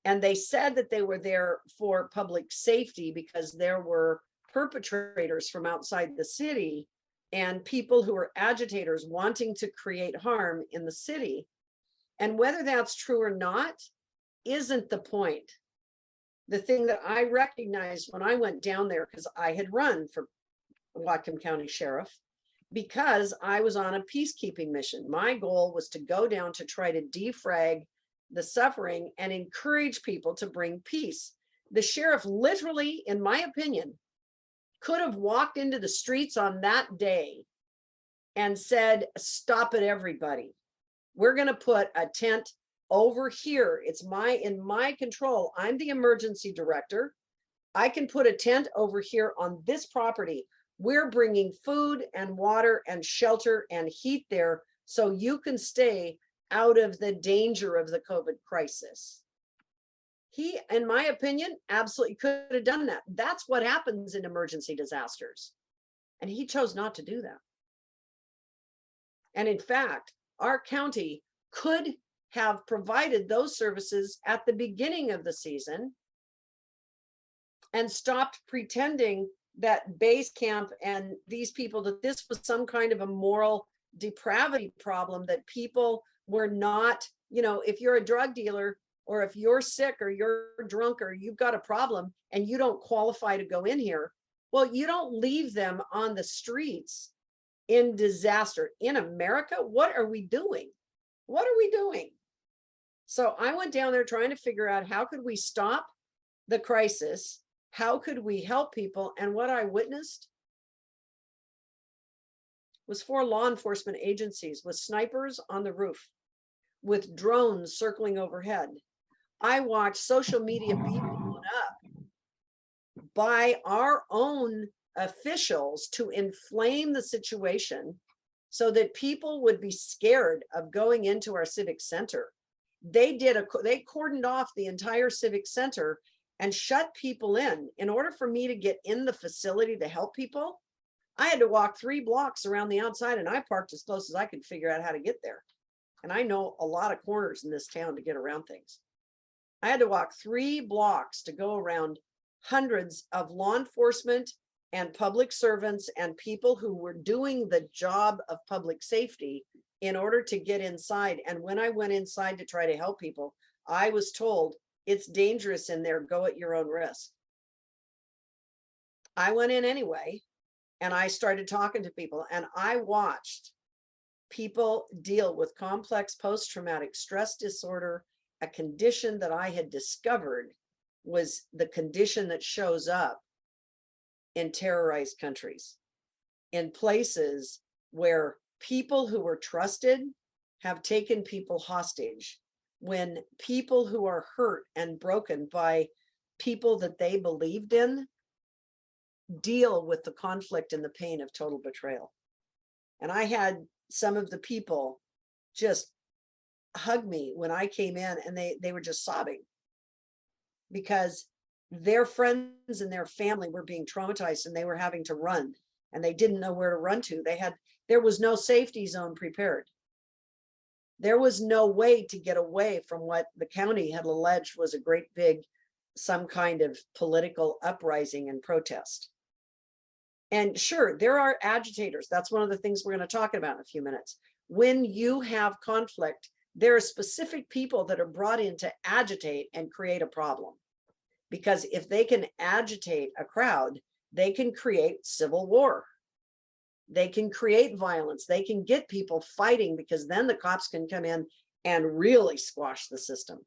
And they said that they were there for public safety because there were perpetrators from outside the city and people who were agitators wanting to create harm in the city. And whether that's true or not isn't the point. The thing that I recognized when I went down there, because I had run for Whatcom County Sheriff, because I was on a peacekeeping mission. My goal was to go down to try to defrag the suffering and encourage people to bring peace. The sheriff literally, in my opinion, could have walked into the streets on that day and said, stop it, everybody. We're going to put a tent over here. It's in my control. I'm the emergency director. I can put a tent over here on this property. We're bringing food and water and shelter and heat there so you can stay out of the danger of the COVID crisis. He, in my opinion, absolutely could have done that. That's what happens in emergency disasters. And he chose not to do that. And in fact, our county could have provided those services at the beginning of the season and stopped pretending that base camp and these people, that this was some kind of a moral depravity problem, that people were not, you know, if you're a drug dealer or if you're sick or you're drunk or you've got a problem and you don't qualify to go in here, well, you don't leave them on the streets in disaster. In America, what are we doing? What are we doing? So I went down there trying to figure out how could we stop the crisis? How could we help people? And what I witnessed was 4 law enforcement agencies with snipers on the roof, with drones circling overhead. I watched social media be blown up by our own officials to inflame the situation so that people would be scared of going into our civic center. They cordoned off the entire civic center and shut people in order for me to get in the facility to help people. I had to walk 3 blocks around the outside, and I parked as close as I could figure out how to get there. And I know a lot of corners in this town to get around things. I had to walk 3 blocks to go around hundreds of law enforcement and public servants and people who were doing the job of public safety in order to get inside. And when I went inside to try to help people, I was told, it's dangerous in there, go at your own risk. I went in anyway, and I started talking to people, and I watched people deal with complex post-traumatic stress disorder, a condition that I had discovered was the condition that shows up in terrorized countries, in places where people who were trusted have taken people hostage, when people who are hurt and broken by people that they believed in deal with the conflict and the pain of total betrayal. And I had some of the people just hug me when I came in, and they were just sobbing because their friends and their family were being traumatized and they were having to run, and they didn't know where to run to. There was no safety zone prepared. There was no way to get away from what the county had alleged was a great big, some kind of political uprising and protest. And sure, there are agitators. That's one of the things we're going to talk about in a few minutes. When you have conflict, there are specific people that are brought in to agitate and create a problem. Because if they can agitate a crowd, they can create civil war. They can create violence. They can get people fighting, because then the cops can come in and really squash the system.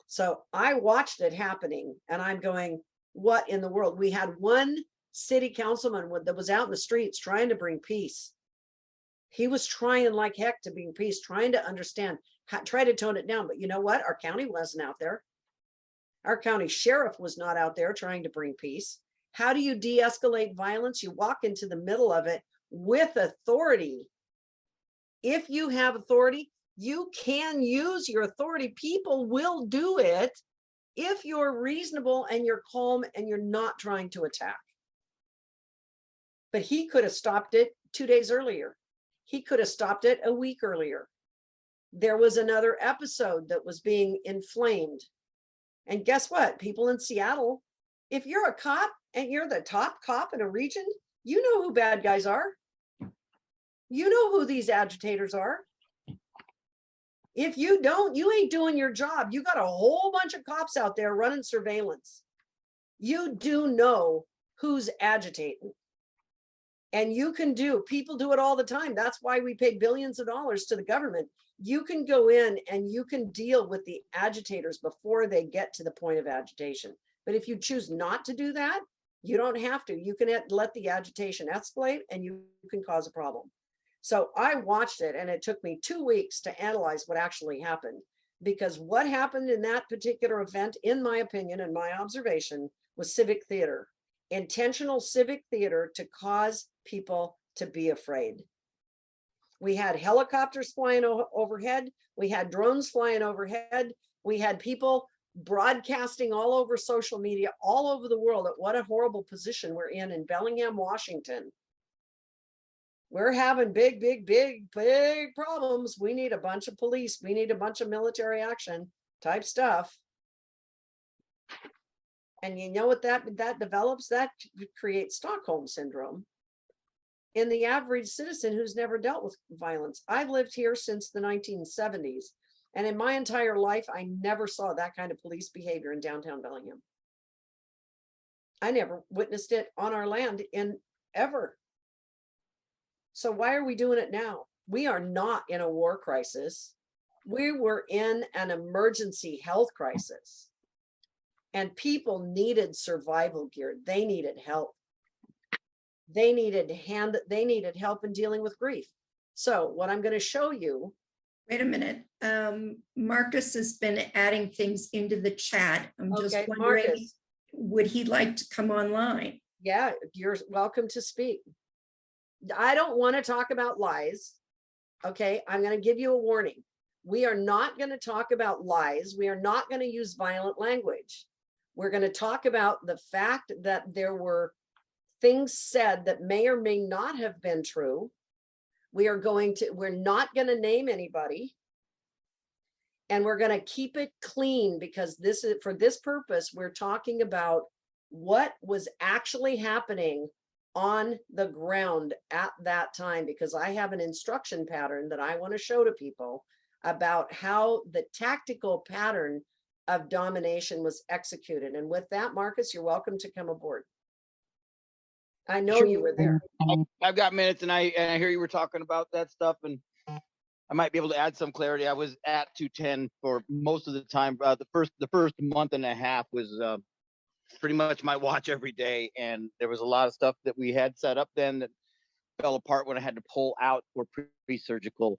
So I watched it happening, and I'm going, what in the world? We had one city councilman that was out in the streets trying to bring peace. He was trying like heck to bring peace, trying to understand, try to tone it down. But you know what? Our county wasn't out there. Our county sheriff was not out there trying to bring peace. How do you de-escalate violence? You walk into the middle of it with authority. If you have authority, you can use your authority. People will do it if you're reasonable and you're calm and you're not trying to attack. But he could have stopped it 2 days earlier. He could have stopped it a week earlier. There was another episode that was being inflamed. And guess what? People in Seattle, if you're a cop and you're the top cop in a region, you know who bad guys are. You know who these agitators are. If you don't, you ain't doing your job. You got a whole bunch of cops out there running surveillance. You do know who's agitating. And you can people do it all the time. That's why we pay billions of dollars to the government. You can go in and you can deal with the agitators before they get to the point of agitation. But if you choose not to do that, you don't have to. You can let the agitation escalate and you can cause a problem. So I watched it, and it took me 2 weeks to analyze what actually happened, because what happened in that particular event, in my opinion and my observation, was civic theater, intentional civic theater to cause people to be afraid. We had helicopters flying overhead. We had drones flying overhead. We had people broadcasting all over social media, all over the world, at what a horrible position we're in Bellingham, Washington. We're having big problems. We need a bunch of police. We need a bunch of military action type stuff. And you know what that develops? That creates Stockholm syndrome in the average citizen who's never dealt with violence. I've lived here since the 1970s. And in my entire life, I never saw that kind of police behavior in downtown Bellingham. I never witnessed it on our land in ever. So why are we doing it now? We are not in a war crisis. We were in an emergency health crisis. And people needed survival gear. They needed help. They needed help in dealing with grief. So what I'm going to show you. Wait a minute. Marcus has been adding things into the chat. I'm just wondering, Marcus, would he like to come online? Yeah, you're welcome to speak. I don't want to talk about lies. Okay, I'm going to give you a warning. We are not going to talk about lies. We are not going to use violent language. We're going to talk about the fact that there were things said that may or may not have been true. We're not going to name anybody. And we're going to keep it clean, because this is, for this purpose, we're talking about what was actually happening on the ground at that time, because I have an instruction pattern that I want to show to people about how the tactical pattern of domination was executed. And with that, Marcus, you're welcome to come aboard. I know you were there. I've got minutes, and I hear you were talking about that stuff, and I might be able to add some clarity. I was at 210 for most of the time. The first month and a half was pretty much my watch every day. And there was a lot of stuff that we had set up then that fell apart when I had to pull out for pre-surgical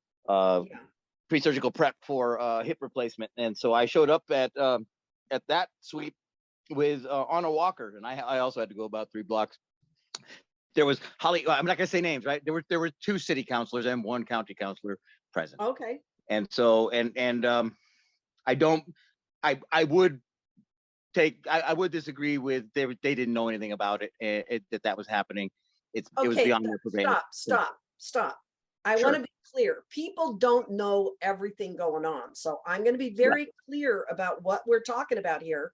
prep for hip replacement. And so I showed up at that suite with on a walker, and I also had to go about 3 blocks. There was Holly. I'm not gonna say names, right? There were 2 city councilors and 1 county councilor present. Okay. And so I would disagree with they didn't know anything about it, that was happening. It was beyond their purveyance. Stop. I Sure. want to be clear. People don't know everything going on. So I'm going to be very clear about what we're talking about here.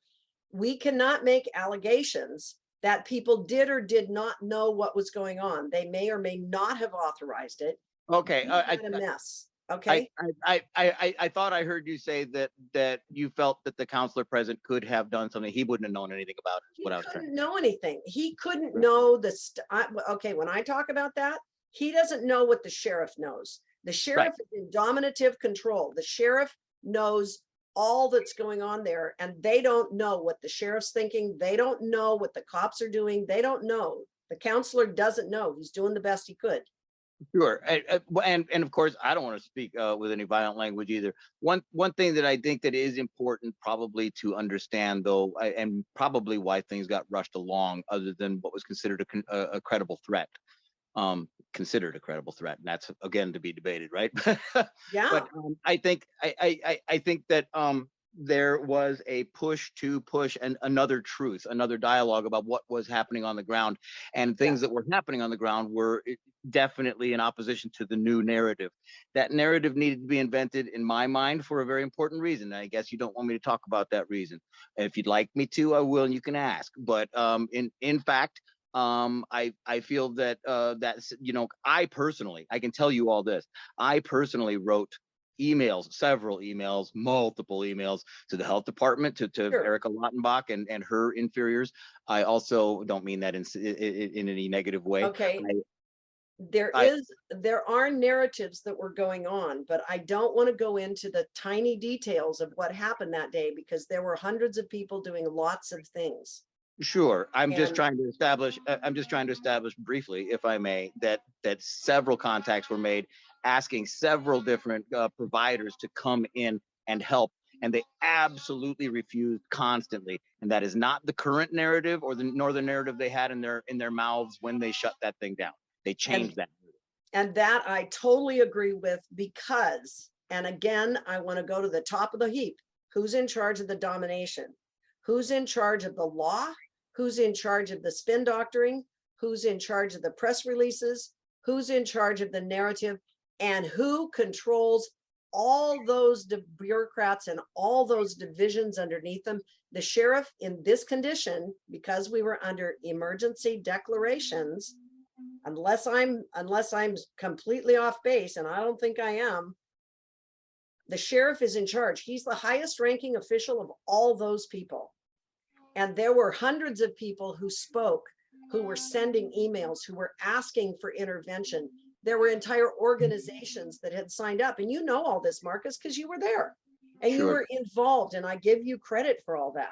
We cannot make allegations that people did or did not know what was going on. They may or may not have authorized it. Okay. We had a mess. Okay. I thought I heard you say that you felt that the counselor present could have done something. He wouldn't have known anything about it. Is what I was trying. Couldn't know anything. He couldn't know okay, when I talk about that, he doesn't know what the sheriff knows. The sheriff is in dominative control. The sheriff knows all that's going on there, and they don't know what the sheriff's thinking. They don't know what the cops are doing. They don't know. The counselor doesn't know. He's doing the best he could. Sure, and of course, I don't want to speak with any violent language either. One thing that I think that is important, probably to understand, though, and probably why things got rushed along, other than what was considered a credible threat, considered a credible threat, and that's again to be debated, right? Yeah. But I think that there was a push and another truth, another dialogue about what was happening on the ground, and things that were happening on the ground were definitely in opposition to the new narrative. That narrative needed to be invented, in my mind, for a very important reason. I guess you don't want me to talk about that reason. If you'd like me to, I will, and you can ask. But in fact, I feel that that's, I personally, I can tell you all this. I personally wrote emails, several emails, multiple emails to the health department, to Erica Lautenbach and her inferiors. I also don't mean that in any negative way. Okay. There are narratives that were going on, but I don't want to go into the tiny details of what happened that day, because there were hundreds of people doing lots of things. Sure. I'm just trying to establish briefly, if I may, that several contacts were made asking several different providers to come in and help, and they absolutely refused constantly. And that is not the current narrative nor the narrative they had in their mouths when they shut that thing down. They changed that. And that I totally agree with, because, and again, I want to go to the top of the heap. Who's in charge of the domination? Who's in charge of the law? Who's in charge of the spin doctoring? Who's in charge of the press releases? Who's in charge of the narrative? And who controls all those bureaucrats and all those divisions underneath them? The sheriff, in this condition, because we were under emergency declarations, unless I'm completely off base, and I don't think I am, the sheriff is in charge. He's the highest ranking official of all those people. And there were hundreds of people who spoke, who were sending emails, who were asking for intervention. There were entire organizations that had signed up. And you know all this, Marcus, because you were there and you were involved. And I give you credit for all that.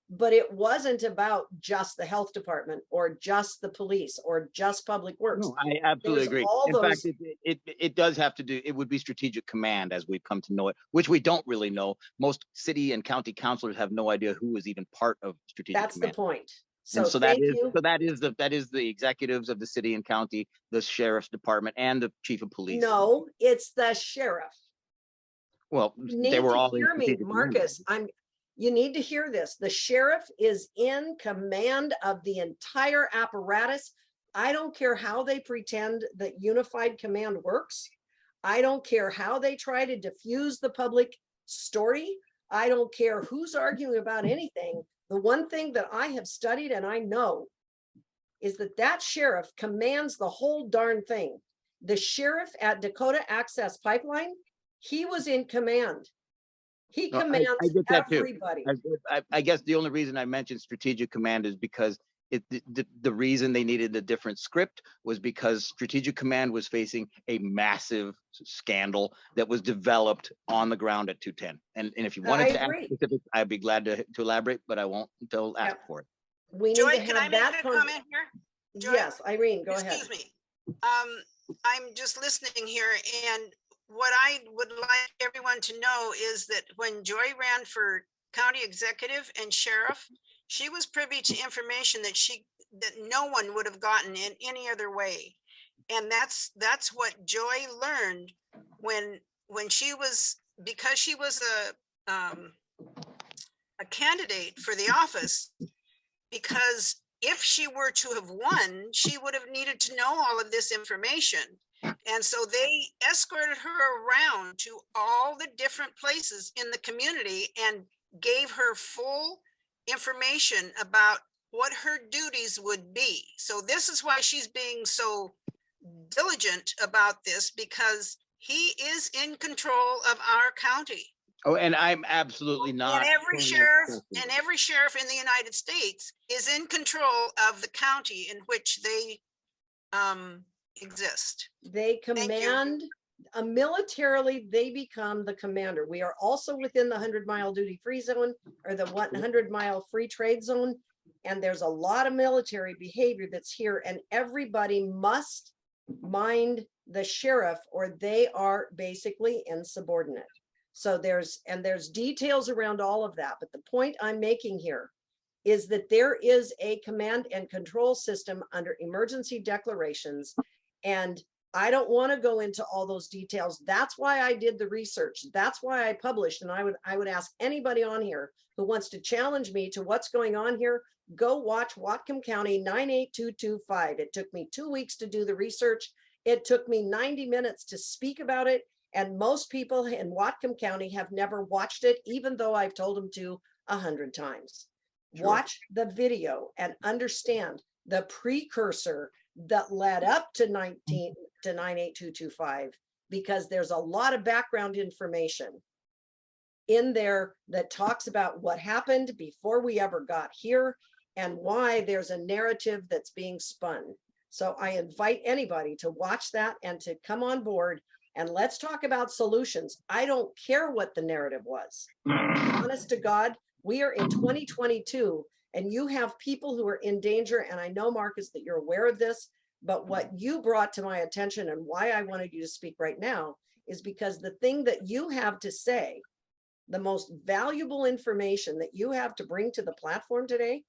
But it wasn't about just the health department or just the police or just public works. No, I absolutely agree. In fact, it does have to do, it would be strategic command as we've come to know it, which we don't really know. Most city and county councilors have no idea who is even part of strategic command. That's the point. So that is the executives of the city and county, the sheriff's department, and the chief of police. No, it's the sheriff. Well, they were all in strategic command. Marcus, you need to hear this. The sheriff is in command of the entire apparatus. I don't care how they pretend that unified command works. I don't care how they try to diffuse the public story. I don't care who's arguing about anything. The one thing that I have studied and I know is that sheriff commands the whole darn thing. The sheriff at Dakota Access Pipeline, he was in command. He commands everybody. I guess the only reason I mentioned strategic command is because The reason they needed a different script was because Strategic Command was facing a massive scandal that was developed on the ground at 210. And if you I wanted to ask agree. specifics, I'd be glad to elaborate, but I won't until asked for it. We need Joy, to can I have make that. a comment here? Joy? Yes, Irene, go ahead. Excuse me. I'm just listening here, and what I would like everyone to know is that when Joy ran for county executive and sheriff, she was privy to information that no one would have gotten in any other way. And that's what Joy learned when she was, because she was a candidate for the office, because if she were to have won, she would have needed to know all of this information. And so they escorted her around to all the different places in the community and gave her full information about what her duties would be. So this is why she's being so diligent about this, because he is in control of our county. Oh, and I'm absolutely not. And every sheriff in the United States is in control of the county in which they exist. They command, militarily, they become the commander. We are also within the 100-mile duty-free zone, or the 100-mile free trade zone. And there's a lot of military behavior that's here, and everybody must mind the sheriff or they are basically insubordinate. So there's details around all of that. But the point I'm making here is that there is a command and control system under emergency declarations. And I don't want to go into all those details. That's why I did the research. That's why I published. And I would ask anybody on here who wants to challenge me to what's going on here, go watch Whatcom County 98225. It took me 2 weeks to do the research. It took me 90 minutes to speak about it. And most people in Whatcom County have never watched it, even though I've told them to 100 times. Sure. Watch the video and understand the precursor that led up to 98225, because there's a lot of background information in there that talks about what happened before we ever got here and why there's a narrative that's being spun. So I invite anybody to watch that and to come on board. And let's talk about solutions. I don't care what the narrative was. Honest to God, we are in 2022 and you have people who are in danger. And I know, Marcus, that you're aware of this, but what you brought to my attention and why I wanted you to speak right now is because the thing that you have to say, the most valuable information that you have to bring to the platform today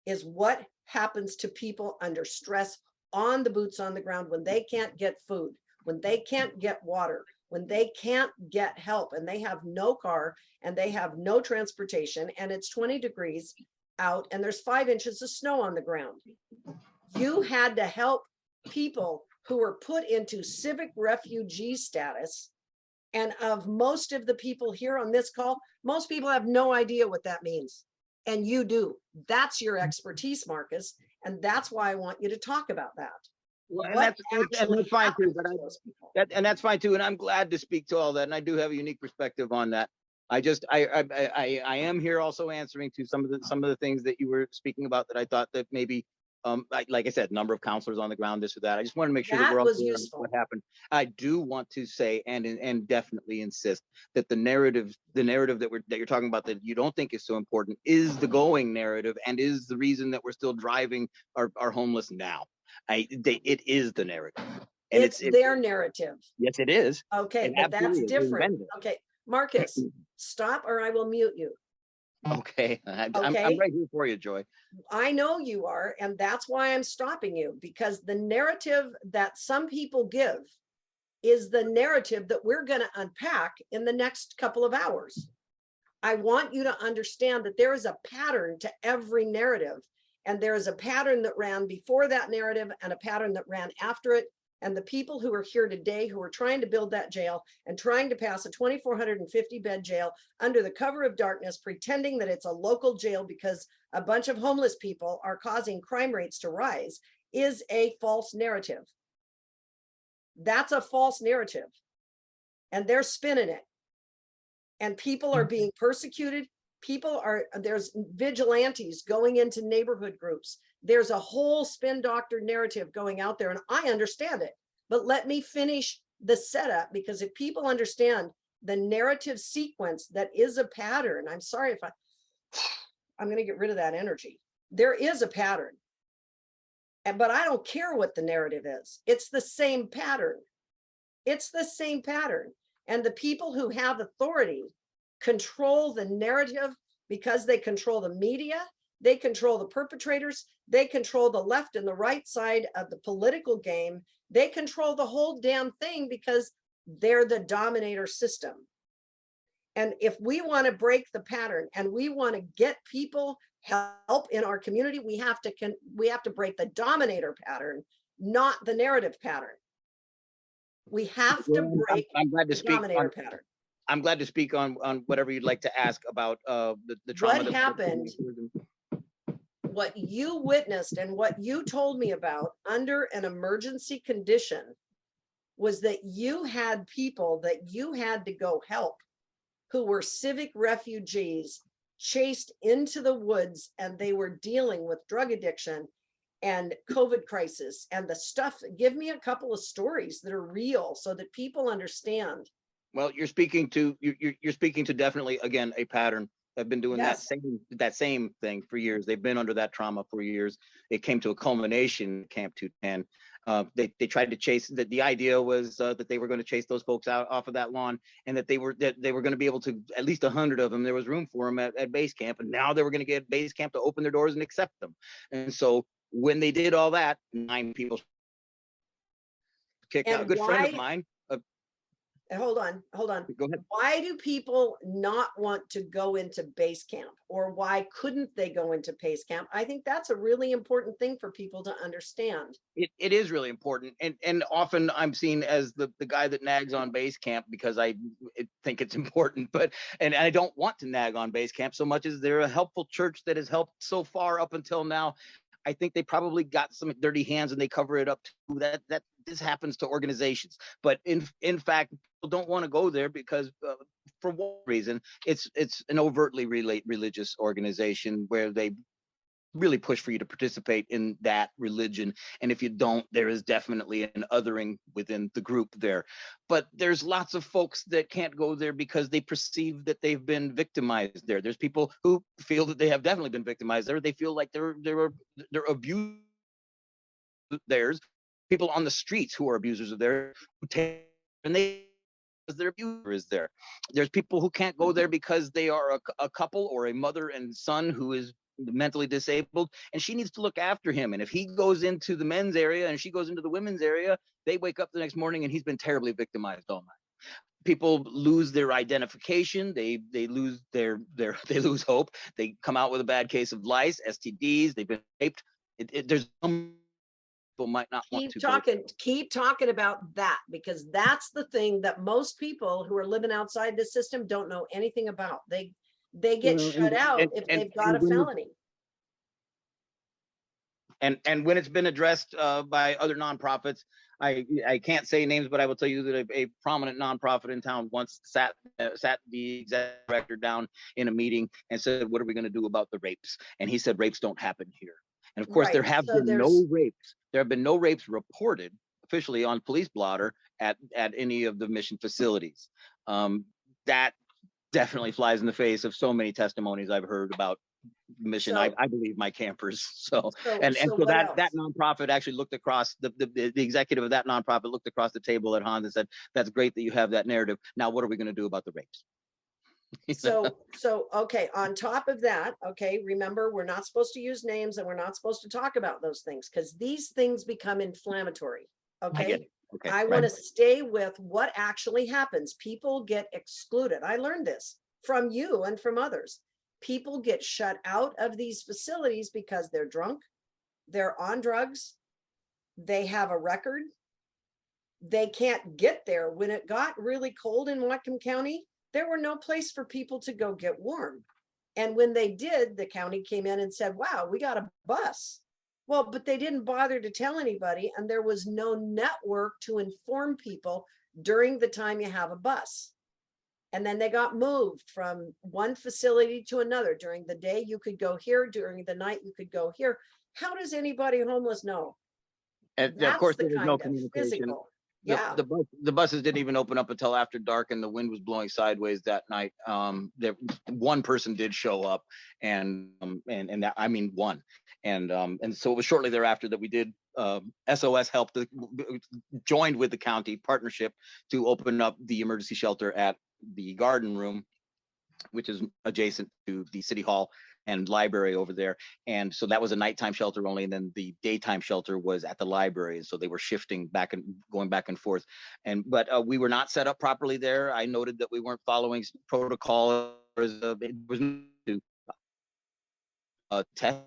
is what happens to people under stress on the boots on the ground when they can't get food, when they can't get water, when they can't get help and they have no car and they have no transportation and it's 20 degrees out and there's 5 inches of snow on the ground. You had to help people who were put into civic refugee status. And of most of the people here on this call, most people have no idea what that means. And you do. That's your expertise, Marcus. And that's why I want you to talk about that. Well, and that's fine too, but that's fine too. And I'm glad to speak to all that. And I do have a unique perspective on that. I am here also answering to some of the things that you were speaking about that I thought that maybe, like I said, number of counselors on the ground, this or that. I just want to make sure that we're all clear on what happened. I do want to say and definitely insist that the narrative that you're talking about that you don't think is so important is the going narrative and is the reason that we're still driving our homeless now. It is the narrative. And it's their narrative. Yes, it is. Okay, but that's different. Okay, Marcus, stop or I will mute you. Okay, I'm right here for you, Joy. I know you are, and that's why I'm stopping you, because the narrative that some people give is the narrative that we're going to unpack in the next couple of hours. I want you to understand that there is a pattern to every narrative, and there is a pattern that ran before that narrative and a pattern that ran after it. And the people who are here today who are trying to build that jail and trying to pass a 2,450 bed jail under the cover of darkness, pretending that it's a local jail because a bunch of homeless people are causing crime rates to rise, is a false narrative. That's a false narrative. And they're spinning it. And people are being persecuted. there's vigilantes going into neighborhood groups. There's a whole spin doctor narrative going out there, and I understand it. But let me finish the setup, because if people understand the narrative sequence that is a pattern, I'm sorry if I'm going to get rid of that energy. There is a pattern. But I don't care what the narrative is. It's the same pattern. It's the same pattern. And the people who have authority control the narrative because they control the media, they control the perpetrators, they control the left and the right side of the political game. They control the whole damn thing because they're the dominator system. And if we want to break the pattern and we want to get people help in our community, we have to break the dominator pattern, not the narrative pattern. We have to break I'm glad to the speak dominator on, pattern. I'm glad to speak on whatever you'd like to ask about the trauma. What happened, what you witnessed and what you told me about under an emergency condition was that you had people that you had to go help who were civic refugees chased into the woods, and they were dealing with drug addiction and COVID crisis and the stuff. Give me a couple of stories that are real so that people understand. Well, you're speaking to definitely, again, a pattern. I've been doing Yes. that same thing for years. They've been under that trauma for years. It came to a culmination in Camp 210. They tried to chase that. The idea was that they were going to chase those folks out off of that lawn, and that they were going to be able to, at least 100 of them, there was room for them at base camp, and now they were going to get base camp to open their doors and accept them. And so when they did all that, 9 people kicked out. A good friend of mine. Hold on. Go ahead. Why do people not want to go into base camp, or why couldn't they go into base camp? I think that's a really important thing for people to understand. It is really important. And often I'm seen as the guy that nags on base camp because I think it's important, and I don't want to nag on base camp so much as they're a helpful church that has helped so far up until now. I think they probably got some dirty hands and they cover it up too. That this happens to organizations, but in fact, people don't want to go there because for one reason, it's an overtly religious organization where they really push for you to participate in that religion. And if you don't, there is definitely an othering within the group there. But there's lots of folks that can't go there because they perceive that they've been victimized there. There's people who feel that they have definitely been victimized there. They feel like they're abused. There's people on the streets who are abusers of theirs, and their abuser is there. There's people who can't go there because they are a couple or a mother and son who is mentally disabled, and she needs to look after him. And if he goes into the men's area and she goes into the women's area, they wake up the next morning and he's been terribly victimized all night. People lose their identification. They lose they lose hope. They come out with a bad case of lice, STDs. They've been raped. There's some people might not want to keep talking about that, because that's the thing that most people who are living outside the system don't know anything about. They get shut out if they've got a felony. And when it's been addressed by other nonprofits, I can't say names, but I will tell you that a prominent nonprofit in town once sat the executive director down in a meeting and said, "What are we going to do about the rapes?" And he said, "Rapes don't happen here." And of course, there have been no rapes. There have been no rapes reported officially on police blotter at any of the mission facilities. That definitely flies in the face of so many testimonies I've heard about mission. I believe my campers. So that nonprofit actually looked across the executive of that nonprofit looked across the table at Hans and said, "That's great that you have that narrative. Now, what are we going to do about the rapes?" So okay, on top of that, okay, remember, we're not supposed to use names and we're not supposed to talk about those things because these things become inflammatory. Okay. I want to stay with what actually happens. People get excluded. I learned this from you and from others. People get shut out of these facilities because they're drunk, they're on drugs, they have a record, they can't get there. When it got really cold in Whatcom County, there were no place for people to go get warm. And when they did, the county came in and said, "Wow, we got a bus." Well, but they didn't bother to tell anybody, and there was no network to inform people during the time you have a bus. And then they got moved from one facility to another. During the day, you could go here. During the night, you could go here. How does anybody homeless know? And of That's course, the there was no kind of communication. physical. Yeah. The buses didn't even open up until after dark, and the wind was blowing sideways that night. There, one person did show up, and that, I mean, one, and so it was shortly thereafter that we did SOS helped, joined with the county partnership to open up the emergency shelter at the garden room, which is adjacent to the city hall and library over there. And so that was a nighttime shelter only. And then the daytime shelter was at the library. And so they were shifting back and going back and forth. But we were not set up properly there. I noted that we weren't following protocol. It was to test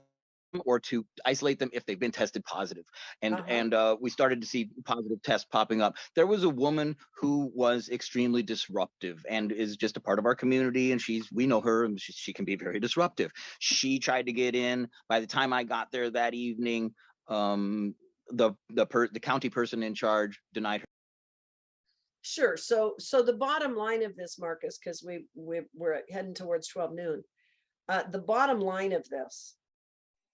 or to isolate them if they've been tested positive. And we started to see positive tests popping up. There was a woman who was extremely disruptive and is just a part of our community, and we know her, and she can be very disruptive. She tried to get in. By the time I got there that evening, the county person in charge denied her. Sure. So the bottom line of this, Marcus, because we're heading towards 12 noon. The bottom line of this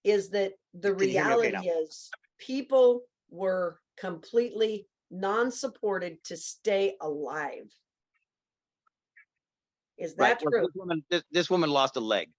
is that the Can you hear me okay reality now? is people were completely non-supported to stay alive. Is that true? This woman lost a leg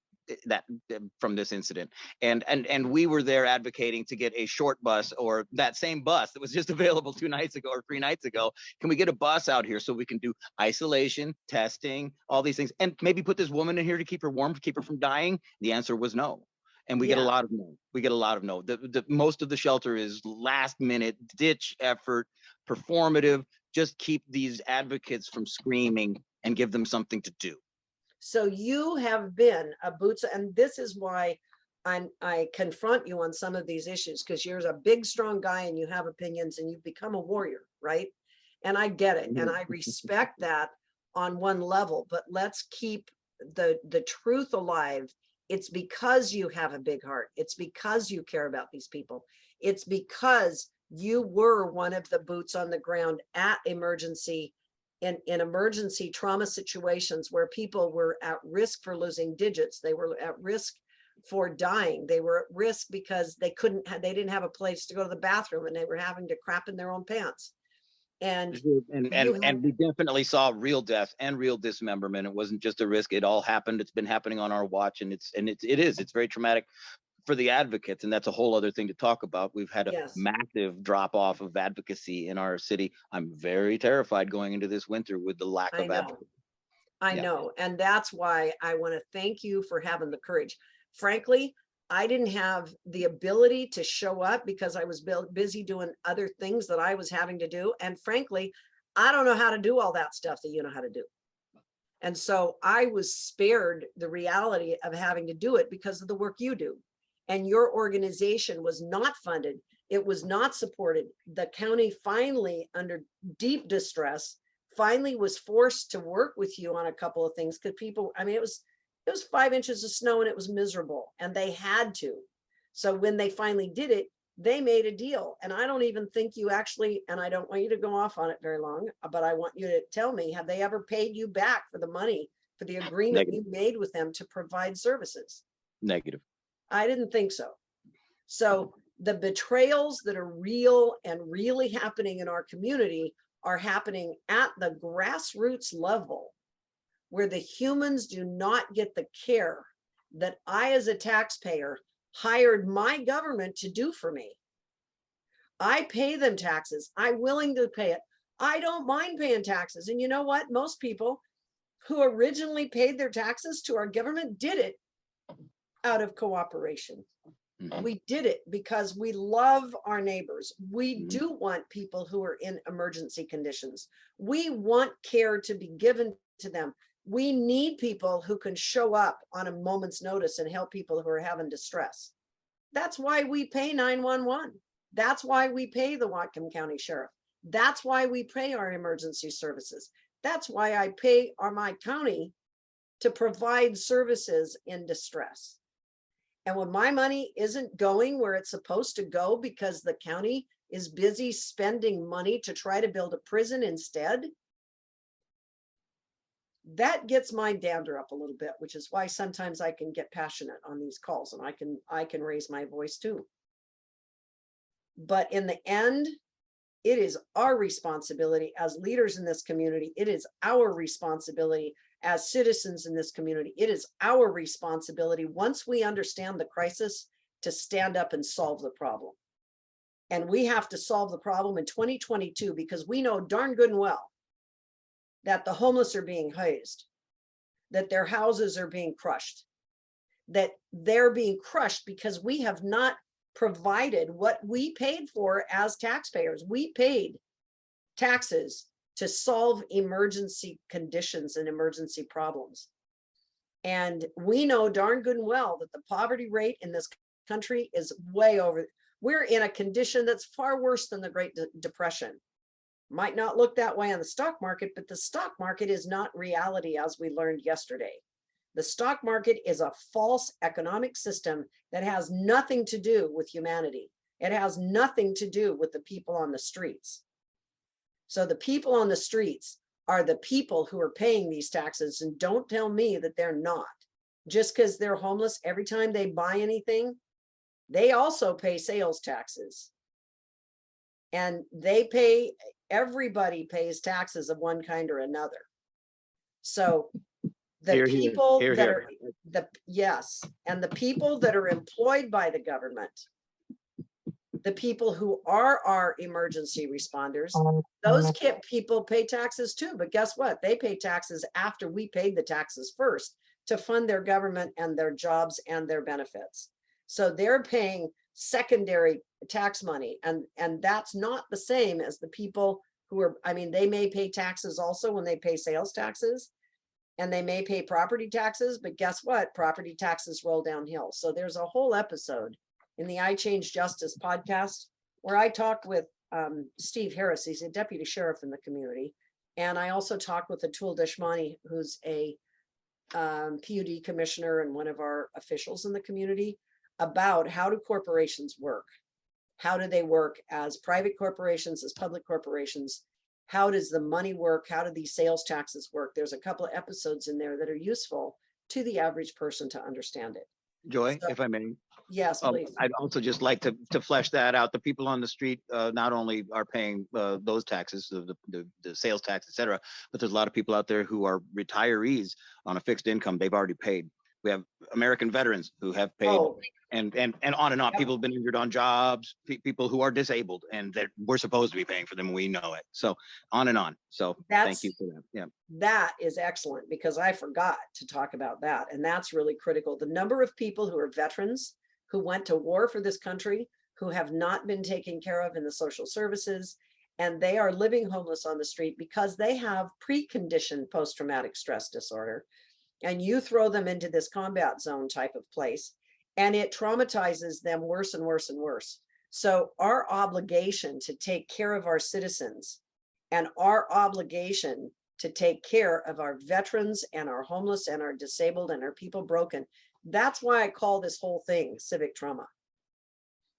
from this incident, and we were there advocating to get a short bus, or that same bus that was just available 2 nights ago or 3 nights ago. Can we get a bus out here so we can do isolation, testing, all these things, and maybe put this woman in here to keep her warm, to keep her from dying? The answer was no. And we get a lot of no. We get a lot of no. The most of the shelter is last minute ditch effort, performative. Just keep these advocates from screaming and give them something to do. So you have been a boots, and this is why I confront you on some of these issues, because you're a big, strong guy and you have opinions and you've become a warrior, right? And I get it, and I respect that on one level. But let's keep the truth alive. It's because you have a big heart. It's because you care about these people. It's because you were one of the boots on the ground at emergency, in emergency trauma situations where people were at risk for losing digits. They were at risk for dying. They were at risk because they didn't have a place to go to the bathroom, and they were having to crap in their own pants. And we definitely saw real death and real dismemberment. It wasn't just a risk. It all happened. It's been happening on our watch, and it's very traumatic for the advocates, and that's a whole other thing to talk about. We've had a massive drop off of advocacy in our city. I'm very terrified going into this winter with the lack of advocacy. I know, and that's why I want to thank you for having the courage. Frankly, I didn't have the ability to show up because I was busy doing other things that I was having to do. And frankly, I don't know how to do all that stuff that you know how to do. And so I was spared the reality of having to do it because of the work you do. And your organization was not funded. It was not supported. The county finally, under deep distress, finally was forced to work with you on a couple of things, because people, I mean, it was 5 inches of snow and it was miserable, and they had to. So when they finally did it, they made a deal. And I don't even think you actually, and I don't want you to go off on it very long, but I want you to tell me, have they ever paid you back for the money, for the agreement you made with them to provide services? Negative. I didn't think so. So the betrayals that are real and really happening in our community are happening at the grassroots level, where the humans do not get the care that I, as a taxpayer, hired my government to do for me. I pay them taxes. I'm willing to pay it. I don't mind paying taxes. And you know what? Most people who originally paid their taxes to our government did it out of cooperation. We did it because we love our neighbors. We do want people who are in emergency conditions. We want care to be given to them. We need people who can show up on a moment's notice and help people who are having distress. That's why we pay 911. That's why we pay the Whatcom County Sheriff. That's why we pay our emergency services. That's why I pay my county to provide services in distress. And when my money isn't going where it's supposed to go because the county is busy spending money to try to build a prison instead, that gets my dander up a little bit, which is why sometimes I can get passionate on these calls, and I can raise my voice too. But in the end, it is our responsibility as leaders in this community. It is our responsibility as citizens in this community. It is our responsibility, once we understand the crisis, to stand up and solve the problem. And we have to solve the problem in 2022, because we know darn good and well that the homeless are being hazed, that their houses are being crushed, that they're being crushed because we have not provided what we paid for as taxpayers. We paid taxes to solve emergency conditions and emergency problems. And we know darn good and well that the poverty rate in this country is way over. We're in a condition that's far worse than the Great Depression. Might not look that way on the stock market, but the stock market is not reality, as we learned yesterday. The stock market is a false economic system that has nothing to do with humanity. It has nothing to do with the people on the streets. So the people on the streets are the people who are paying these taxes, and don't tell me that they're not. Just because they're homeless, every time they buy anything, they also pay sales taxes. And they pay, everybody pays taxes of one kind or another. So the Hear, hear, people hear, that hear. are yes, and the people that are employed by the government, the people who are our emergency responders, those people pay taxes too. But guess what? They pay taxes after we paid the taxes first to fund their government and their jobs and their benefits. So they're paying secondary tax money, and that's not the same as the people who are, I mean, they may pay taxes also when they pay sales taxes, and they may pay property taxes, but guess what? Property taxes roll downhill. So there's a whole episode in the I Change Justice podcast where I talked with Steve Harris. He's a deputy sheriff in the community. And I also talked with Atul Deshmani, who's a PUD commissioner and one of our officials in the community, about how do corporations work? How do they work as private corporations, as public corporations? How does the money work? How do these sales taxes work? There's a couple of episodes in there that are useful to the average person to understand it. Joy, So, if I may. yes, please. I'd also just like to flesh that out. The people on the street not only are paying those taxes, the sales tax, et cetera, but there's a lot of people out there who are retirees on a fixed income they've already paid. We have American veterans who have paid, and on and on. Yep. People have been injured on jobs, people who are disabled, and that we're supposed to be paying for them. We know it. So on and on. So thank you for that. Yeah. That is excellent, because I forgot to talk about that. And that's really critical. The number of people who are veterans, who went to war for this country, who have not been taken care of in the social services, and they are living homeless on the street because they have preconditioned post-traumatic stress disorder. And you throw them into this combat zone type of place, and it traumatizes them worse and worse and worse. So our obligation to take care of our citizens, and our obligation to take care of our veterans and our homeless and our disabled and our people broken, that's why I call this whole thing civic trauma.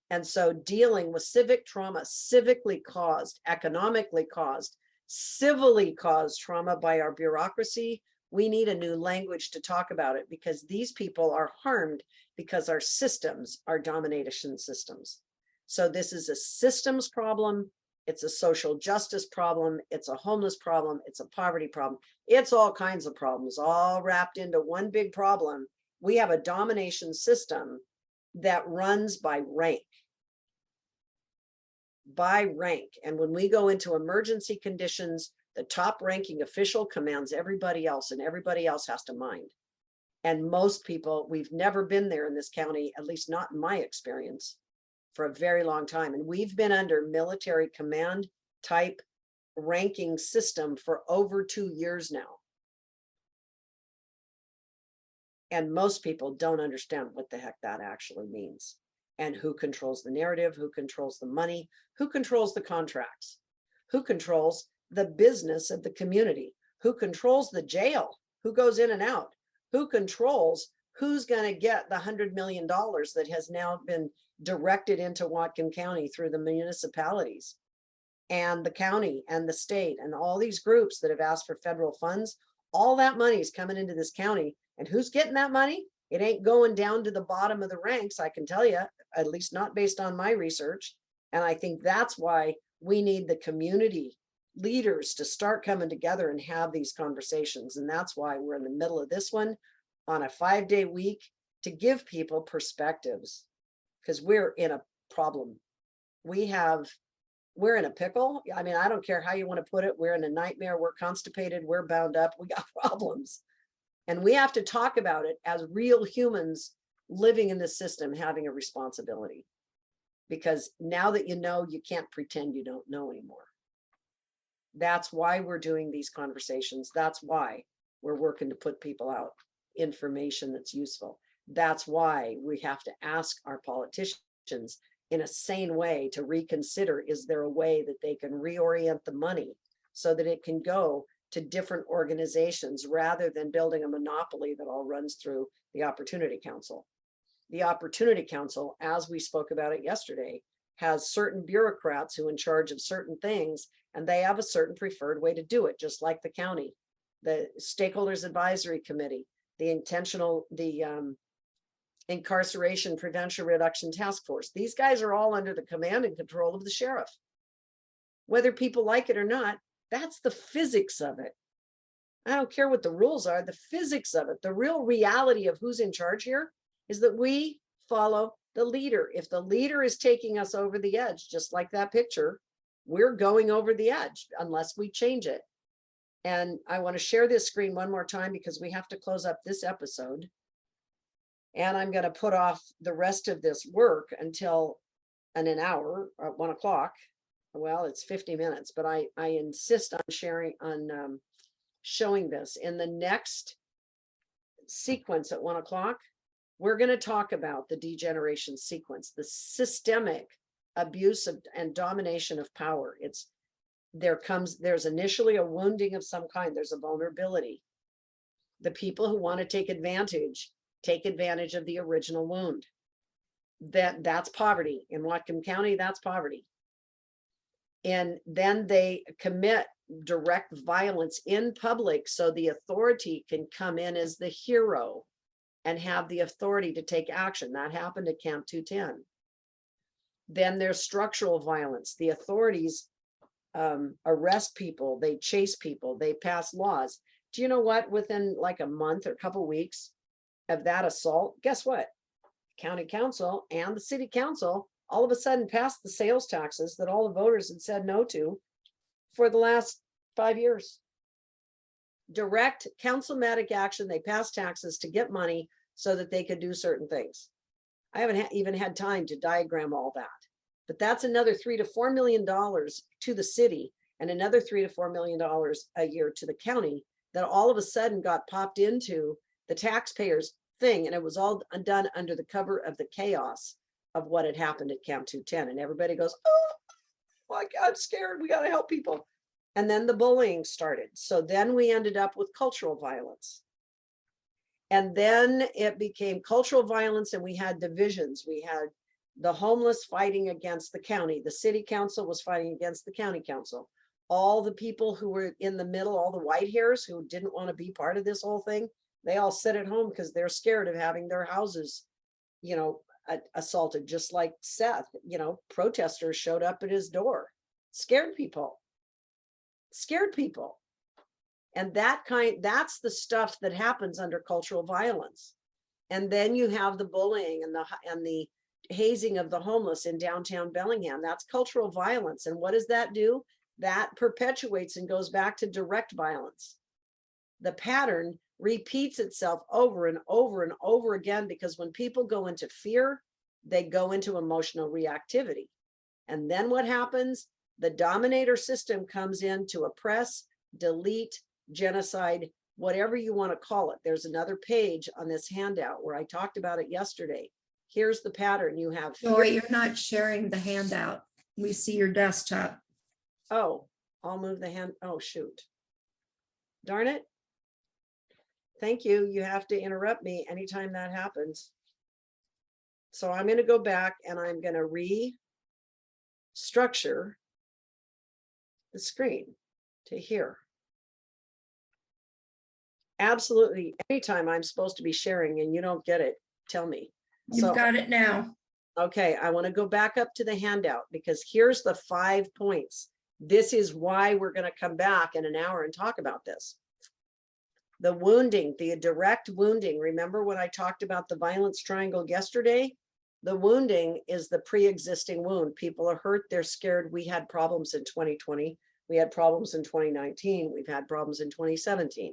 And so dealing with civic trauma, civically caused, economically caused, civilly caused trauma by our bureaucracy, we need a new language to talk about it, because these people are harmed because our systems are domination systems. So this is a systems problem. It's a social justice problem. It's a homeless problem. It's a poverty problem. It's all kinds of problems, all wrapped into one big problem. We have a domination system that runs by rank. By rank. And when we go into emergency conditions, the top ranking official commands everybody else, and everybody else has to mind. And most people, we've never been there in this county, at least not in my experience, for a very long time. And we've been under military command type ranking system for over 2 years now. And most people don't understand what the heck that actually means, and who controls the narrative, who controls the money, who controls the contracts, who controls the business of the community, who controls the jail, who goes in and out, who controls who's going to get the $100 million that has now been directed into Whatcom County through the municipalities and the county and the state and all these groups that have asked for federal funds. All that money is coming into this county, and who's getting that money? It ain't going down to the bottom of the ranks, I can tell you, at least not based on my research. And I think that's why we need the community leaders to start coming together and have these conversations. And that's why we're in the middle of this one on a 5-day week, to give people perspectives, because we're in a problem. We're in a pickle. I mean, I don't care how you want to put it. We're in a nightmare. We're constipated. We're bound up. We got problems. And we have to talk about it as real humans living in this system, having a responsibility. Because now that you know, you can't pretend you don't know anymore. That's why we're doing these conversations. That's why we're working to put people out information that's useful. That's why we have to ask our politicians in a sane way to reconsider, is there a way that they can reorient the money so that it can go to different organizations rather than building a monopoly that all runs through the Opportunity Council. The Opportunity Council, as we spoke about it yesterday, has certain bureaucrats who are in charge of certain things, and they have a certain preferred way to do it, just like the county, the Stakeholders Advisory Committee, the Incarceration Prevention Reduction Task Force. These guys are all under the command and control of the sheriff. Whether people like it or not, that's the physics of it. I don't care what the rules are, the physics of it. The real reality of who's in charge here is that we follow the leader. If the leader is taking us over the edge, just like that picture, we're going over the edge unless we change it. And I want to share this screen one more time because we have to close up this episode. And I'm going to put off the rest of this work until an hour or 1 o'clock. Well, it's 50 minutes, but I insist on showing this. In the next sequence at 1 o'clock, we're going to talk about the degeneration sequence, the systemic abuse of and domination of power. There's initially a wounding of some kind. There's a vulnerability. The people who want to take advantage of the original wound. That's poverty. In Whatcom County, that's poverty. And then they commit direct violence in public so the authority can come in as the hero and have the authority to take action. That happened at Camp 210. Then there's structural violence. The authorities arrest people, they chase people, they pass laws. Do you know what? Within like a month or a couple of weeks of that assault, guess what? County council and the city council all of a sudden passed the sales taxes that all the voters had said no to for the last 5 years. Direct councilmatic action. They passed taxes to get money so that they could do certain things. I haven't even had time to diagram all that, but that's another $3 to $4 million to the city and another $3 to $4 million a year to the county that all of a sudden got popped into the taxpayers thing. And it was all done under the cover of the chaos of what had happened at Camp 210. And everybody goes, oh my God, I'm scared. We got to help people. And then the bullying started. So then we ended up with cultural violence. And then it became cultural violence and we had divisions. We had the homeless fighting against the county. The city council was fighting against the county council. All the people who were in the middle, all the white hairs who didn't want to be part of this whole thing, they all sit at home because they're scared of having their houses, assaulted, just like Seth. Protesters showed up at his door, scared people. And that's the stuff that happens under cultural violence. And then you have the bullying and the hazing of the homeless in downtown Bellingham. That's cultural violence. And what does that do? That perpetuates and goes back to direct violence. The pattern repeats itself over and over and over again, because when people go into fear, they go into emotional reactivity. And then what happens? The dominator system comes in to oppress, delete, genocide, whatever you want to call it. There's another page on this handout where I talked about it yesterday. Here's the pattern. You have fear. Lori, you're not sharing the handout. We see your desktop. Oh, I'll move the hand. Oh, shoot. Darn it. Thank you. You have to interrupt me anytime that happens. So I'm going to go back and I'm going to restructure the screen to here. absolutely. Anytime I'm supposed to be sharing and you don't get it, tell me. You've got it now. Okay, I want to go back up to the handout because here's the 5 points. This is why we're going to come back in an hour and talk about this. The wounding, the direct wounding. Remember when I talked about the violence triangle yesterday? The wounding is the pre-existing wound. People are hurt, they're scared. We had problems in 2020. We had problems in 2019. We've had problems in 2017.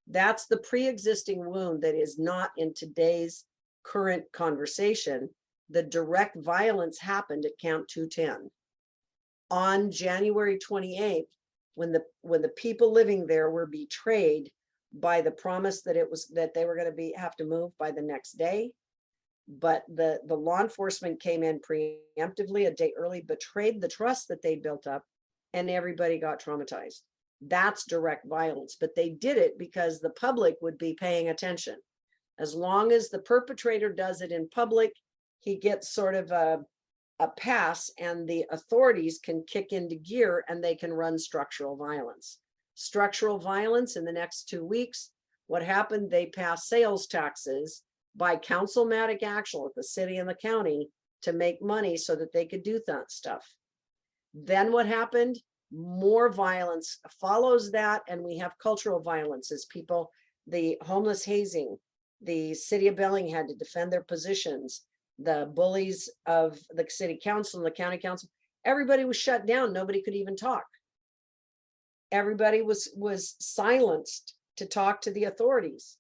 That's the pre-existing wound that is not in today's current conversation. The direct violence happened at Camp 210 on January 28th, when the people living there were betrayed by the promise that they were going to have to move by the next day. But the law enforcement came in preemptively a day early, betrayed the trust that they built up, and everybody got traumatized. That's direct violence, but they did it because the public would be paying attention. As long as the perpetrator does it in public, he gets sort of a pass, and the authorities can kick into gear and they can run structural violence. Structural violence in the next 2 weeks, what happened? They passed sales taxes by councilmatic action at the city and the county to make money so that they could do that stuff. Then what happened? More violence follows that, and we have cultural violence as people, the homeless hazing, the city of Belling had to defend their positions, the bullies of the city council and the county council, everybody was shut down. Nobody could even talk. Everybody was silenced to talk to the authorities.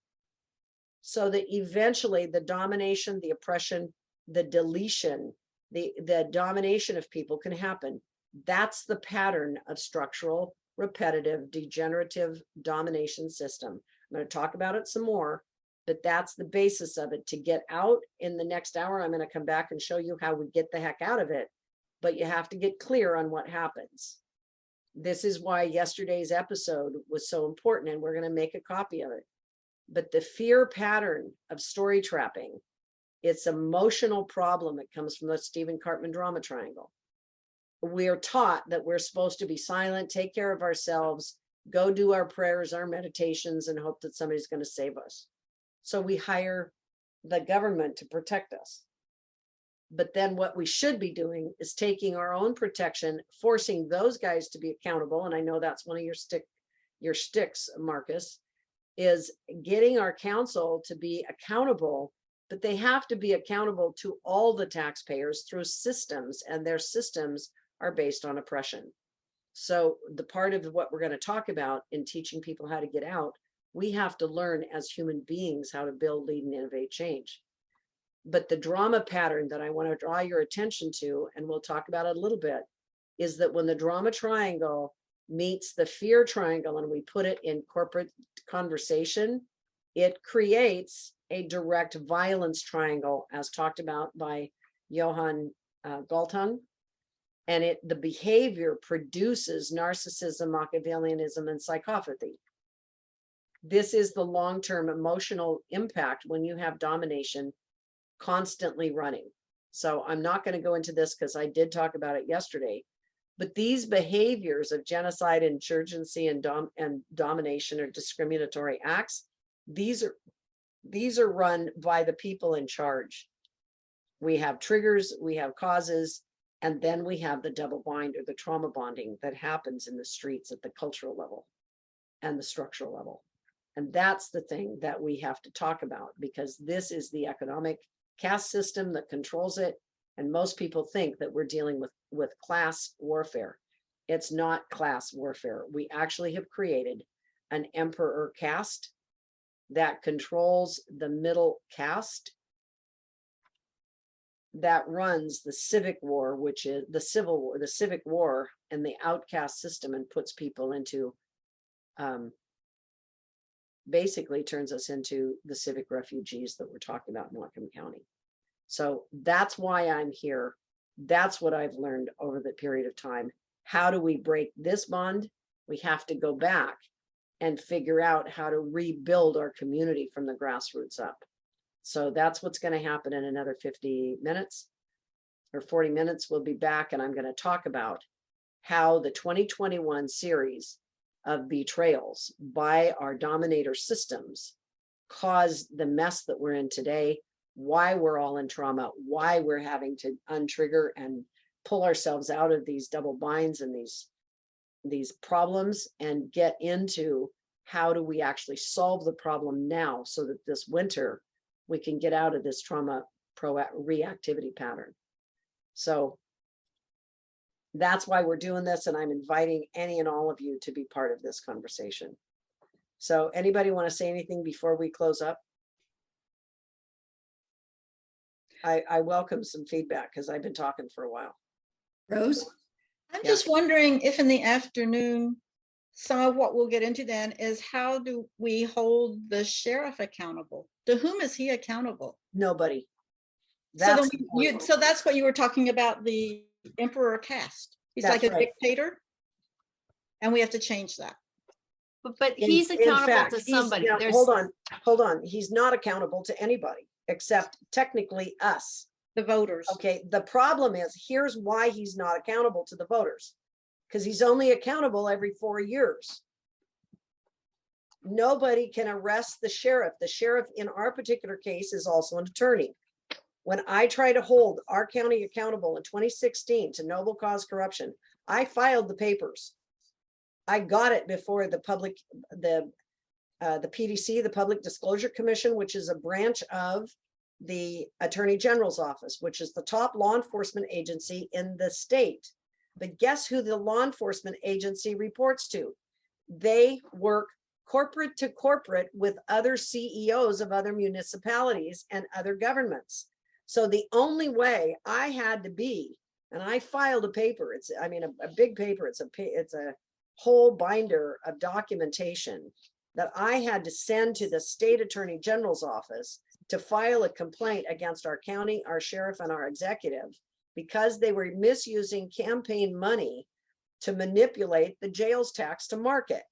So that eventually the domination, the oppression, the deletion, the domination of people can happen. That's the pattern of structural, repetitive, degenerative domination system. I'm going to talk about it some more, but that's the basis of it. To get out in the next hour, I'm going to come back and show you how we get the heck out of it, but you have to get clear on what happens. This is why yesterday's episode was so important, and we're going to make a copy of it. But the fear pattern of story trapping, it's an emotional problem that comes from the Stephen Cartman drama triangle. We are taught that we're supposed to be silent, take care of ourselves, go do our prayers, our meditations, and hope that somebody's going to save us. So we hire the government to protect us. But then what we should be doing is taking our own protection, forcing those guys to be accountable. And I know that's one of your sticks, Marcus, is getting our council to be accountable, but they have to be accountable to all the taxpayers through systems, and their systems are based on oppression. So the part of what we're going to talk about in teaching people how to get out, we have to learn as human beings how to build, lead, and innovate change. But the drama pattern that I want to draw your attention to, and we'll talk about it a little bit, is that when the drama triangle meets the fear triangle and we put it in corporate conversation, it creates a direct violence triangle, as talked about by Johann Galtung. And the behavior produces narcissism, Machiavellianism, and psychopathy. This is the long-term emotional impact when you have domination constantly running. So I'm not going to go into this because I did talk about it yesterday. But these behaviors of genocide, insurgency, and domination or discriminatory acts, these are run by the people in charge. We have triggers, we have causes, and then we have the double bind or the trauma bonding that happens in the streets at the cultural level and the structural level. And that's the thing that we have to talk about, because this is the economic caste system that controls it. And most people think that we're dealing with class warfare. It's not class warfare. We actually have created an emperor caste that controls the middle caste, that runs the civic war, which is the civil war, the civic war, and the outcast system, and puts people into, basically turns us into the civic refugees that we're talking about in Whatcom County. So that's why I'm here. That's what I've learned over the period of time. How do we break this bond? We have to go back and figure out how to rebuild our community from the grassroots up. So that's what's going to happen in another 50 minutes or 40 minutes. We'll be back, and I'm going to talk about how the 2021 series of betrayals by our dominator systems caused the mess that we're in today, why we're all in trauma, why we're having to untrigger and pull ourselves out of these double binds and these problems and get into how do we actually solve the problem now so that this winter we can get out of this trauma reactivity pattern. So that's why we're doing this, and I'm inviting any and all of you to be part of this conversation. So anybody want to say anything before we close up? I welcome some feedback because I've been talking for a while. Rose? I'm Yeah. just wondering if in the afternoon, some of what we'll get into then is how do we hold the sheriff accountable? To whom is he accountable? Nobody. So, then That's the point. so that's what you were talking about, the emperor caste. He's That's like a right. dictator. And we have to change that. But he's accountable fact, to he's- somebody. now, There's hold on. He's not accountable to anybody except technically us. The voters. Okay, the problem is, here's why he's not accountable to the voters. Because he's only accountable every 4 years. Nobody can arrest the sheriff. The sheriff in our particular case is also an attorney. When I try to hold our county accountable in 2016 to noble cause corruption, I filed the papers. I got it before the PDC, the Public Disclosure Commission, which is a branch of the Attorney General's office, which is the top law enforcement agency in the state. But guess who the law enforcement agency reports to? They work corporate to corporate with other CEOs of other municipalities and other governments. So the only way I had to be, and I filed a paper, it's, I mean, a big paper, it's a whole binder of documentation that I had to send to the state attorney general's office to file a complaint against our county, our sheriff, and our executive because they were misusing campaign money to manipulate the jails tax to market.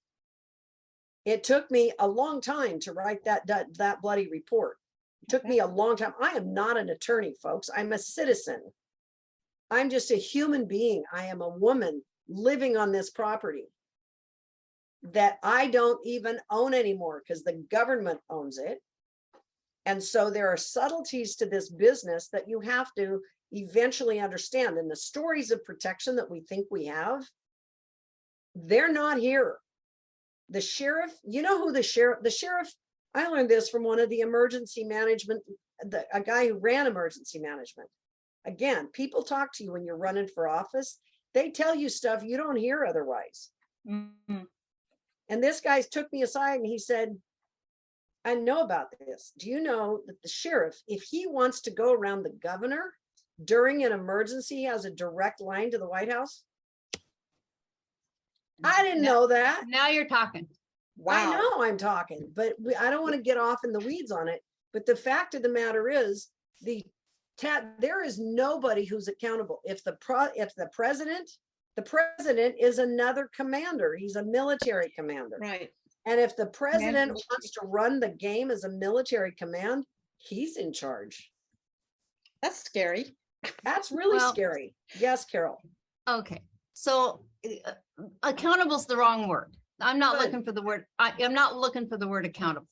It took me a long time to write that bloody report. It took me a long time. I am not an attorney, folks. I'm a citizen. I'm just a human being. I am a woman living on this property that I don't even own anymore because the government owns it. And so there are subtleties to this business that you have to eventually understand. And the stories of protection that we think we have, they're not here. The sheriff, you know who the sheriff, I learned this from one of the emergency management, a guy who ran emergency management. Again, people talk to you when you're running for office. They tell you stuff you don't hear otherwise. Mm-hmm. And this guy took me aside and he said, I know about this. Do you know that the sheriff, if he wants to go around the governor during an emergency, he has a direct line to the White House? I didn't know that. now you're talking. Wow. I know I'm talking, but I don't want to get off in the weeds on it. But the fact of the matter is, there is nobody who's accountable. If the president is another commander. He's a military commander. Right. And if the president wants to run the game as a military command, he's in charge. That's scary. That's really Well, scary. Yes, Carol. Okay, so accountable is the wrong word. I'm not Good. looking for the word. I'm not looking for the word accountable.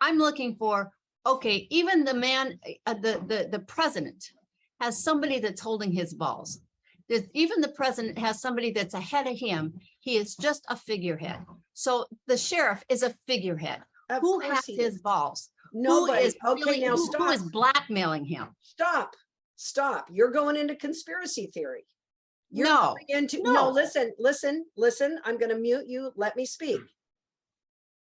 I'm looking for, okay, even the man, the president has somebody that's holding his balls. Even the president has somebody that's ahead of him. He is just a figurehead. So the sheriff is a figurehead. Of Who course has he his is. balls? Nobody. Who is Okay, really, now who is stop. blackmailing him? Stop. You're going into conspiracy theory. You're No, going into, no. no, listen. I'm going to mute you. Let me speak.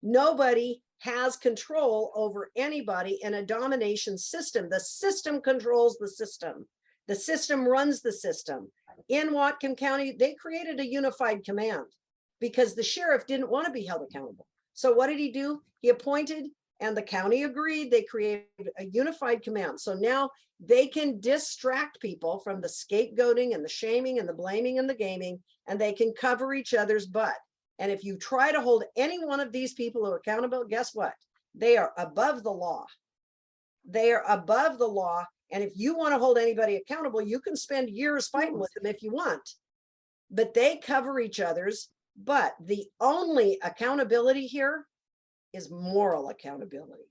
Nobody has control over anybody in a domination system. The system controls the system. The system runs the system. In Whatcom County, they created a unified command because the sheriff didn't want to be held accountable. So what did he do? He appointed, and the county agreed, they created a unified command. So now they can distract people from the scapegoating and the shaming and the blaming and the gaming, and they can cover each other's butt. And if you try to hold any one of these people who are accountable, guess what? They are above the law. They are above the law. And if you want to hold anybody accountable, you can spend years fighting with them if you want. But they cover each other's But the only accountability here is moral accountability.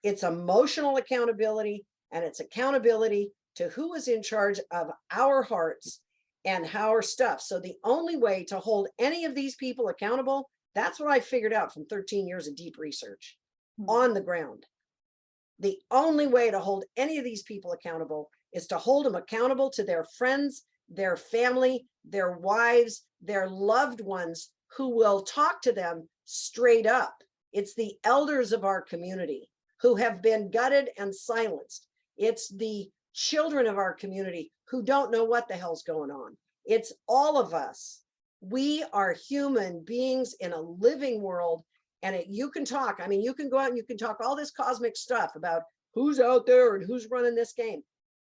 It's emotional accountability, and it's accountability to who is in charge of our hearts and our stuff. So the only way to hold any of these people accountable, that's what I figured out from 13 years of deep research on the ground. The only way to hold any of these people accountable is to hold them accountable to their friends, their family, their wives, their loved ones who will talk to them straight up. It's the elders of our community who have been gutted and silenced. It's the children of our community who don't know what the hell's going on. It's all of us. We are human beings in a living world, and you can talk. I mean, you can go out and you can talk all this cosmic stuff about who's out there and who's running this game.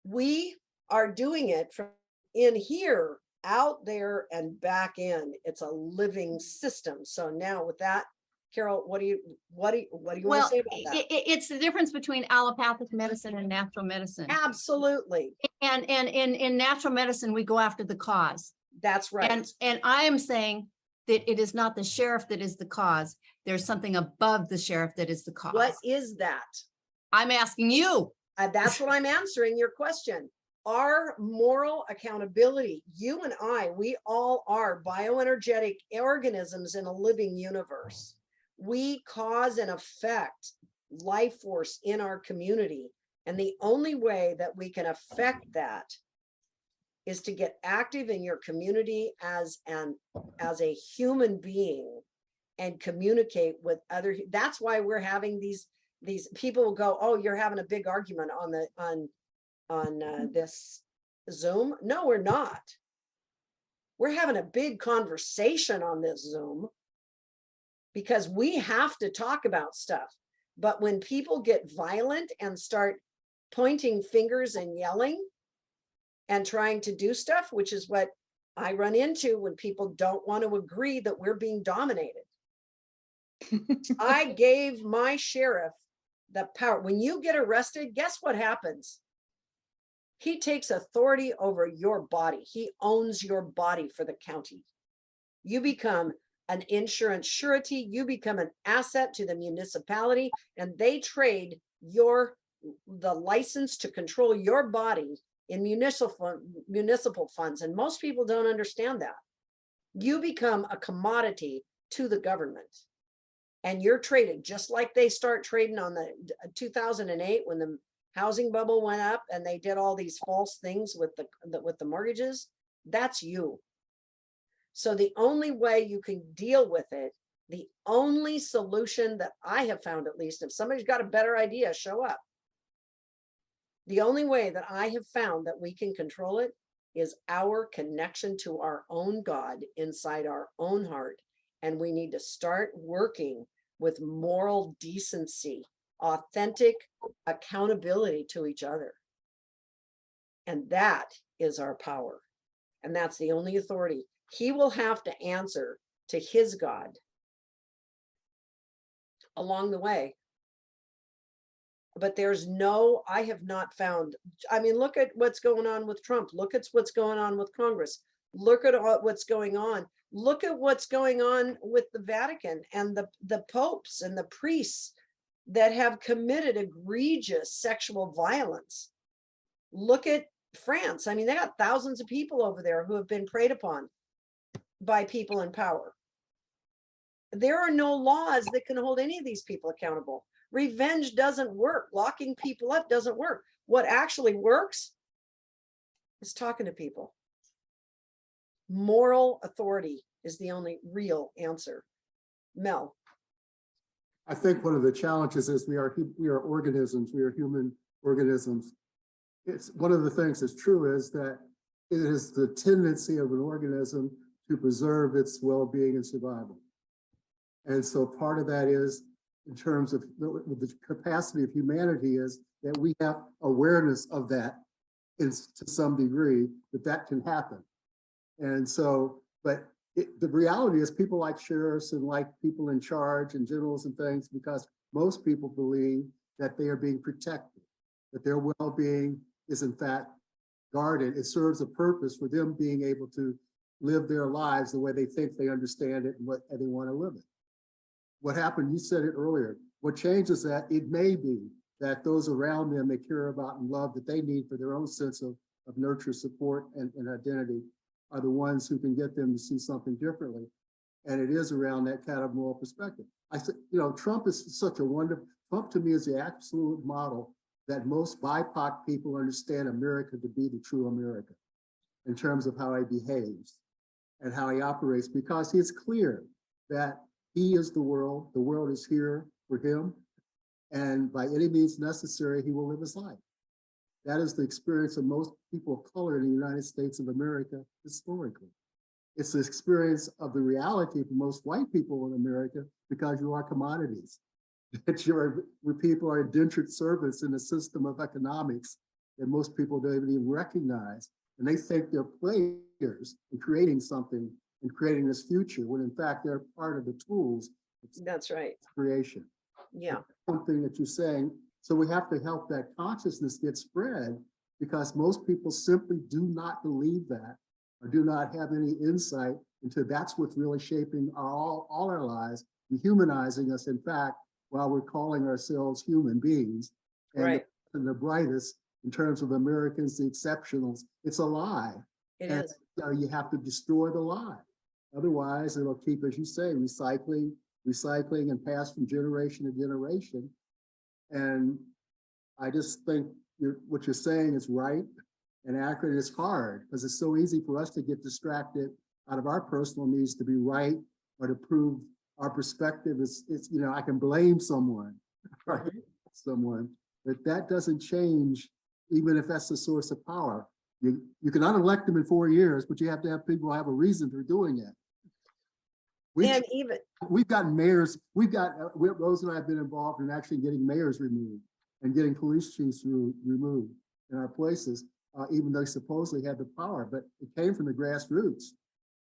We are doing it from in here, out there, and back in. It's a living system. So now with that, Carol, what do you want to say about that? It's the difference between allopathic medicine and natural medicine. Absolutely. And in natural medicine, we go after the cause. That's right. And I am saying that it is not the sheriff that is the cause. There's something above the sheriff that is the cause. What is that? I'm asking you. That's what I'm answering your question. Our moral accountability, you and I, we all are bioenergetic organisms in a living universe. We cause and affect life force in our community. And the only way that we can affect that is to get active in your community as a human being and communicate with other. That's why we're having these people will go, oh, you're having a big argument on this Zoom. No, we're not. We're having a big conversation on this Zoom because we have to talk about stuff. But when people get violent and start pointing fingers and yelling and trying to do stuff, which is what I run into when people don't want to agree that we're being dominated. I gave my sheriff the power. When you get arrested, guess what happens? He takes authority over your body. He owns your body for the county. You become an insurance surety. You become an asset to the municipality, and they trade the license to control your body in municipal funds. And most people don't understand that. You become a commodity to the government, and you're traded just like they start trading on the 2008 when the housing bubble went up and they did all these false things with the mortgages. That's you. So the only way you can deal with it, the only solution that I have found, at least, if somebody's got a better idea, show up. The only way that I have found that we can control it is our connection to our own God inside our own heart. And we need to start working with moral decency, authentic accountability to each other. And that is our power. And that's the only authority. He will have to answer to his God along the way. But I have not found, I mean, look at what's going on with Trump. Look at what's going on with Congress. Look at what's going on. Look at what's going on with the Vatican and the popes and the priests that have committed egregious sexual violence. Look at France. I mean, they got thousands of people over there who have been preyed upon by people in power. There are no laws that can hold any of these people accountable. Revenge doesn't work. Locking people up doesn't work. What actually works is talking to people. Moral authority is the only real answer. Mel. I think one of the challenges is we are organisms. We are human organisms. It's one of the things that's true is that it is the tendency of an organism to preserve its well-being and survival. And so part of that is, in terms of the capacity of humanity, is that we have awareness of that to some degree, that can happen. And so, but the reality is people like sheriffs and like people in charge and generals and things, because most people believe that they are being protected, that their well-being is in fact guarded. It serves a purpose for them being able to live their lives the way they think they understand it and what and they want to live it. What happened, you said it earlier, what changes that, it may be that those around them they care about and love that they need for their own sense of nurture, support, and identity are the ones who can get them to see something differently. And it is around that kind of moral perspective. I said, you know, Trump is such a wonderful, Trump to me is the absolute model that most BIPOC people understand America to be the true America in terms of how he behaves and how he operates, because it's clear that he is the world is here for him, and by any means necessary, he will live his life. That is the experience of most people of color in the United States of America historically. It's the experience of the reality for most white people in America, because you are commodities. That where people are indentured servants in a system of economics that most people don't even recognize. And they think they're players in creating something and creating this future, when in fact they're part of the tools. That's right. Creation. Yeah. Something that you're saying. So we have to help that consciousness get spread, because most people simply do not believe that, or do not have any insight into that's what's really shaping all our lives, dehumanizing us, in fact, while we're calling ourselves human beings. And right. The brightest in terms of Americans, the exceptionals. It's a lie. It and, is. You have to destroy the lie. Otherwise, it'll keep, as you say, recycling and pass from generation to generation. And I just think what you're saying is right and accurate. It's hard because it's so easy for us to get distracted out of our personal needs to be right or to prove our perspective is, you know, I can blame someone, right? Mm-hmm. Someone, but that doesn't change, even if that's the source of power. You can unelect them in 4 years, but you have to have people have a reason for doing it. We've gotten mayors, Rose and I have been involved in actually getting mayors removed and getting police chiefs removed in our places, even though they supposedly had the power, but it came from the grassroots.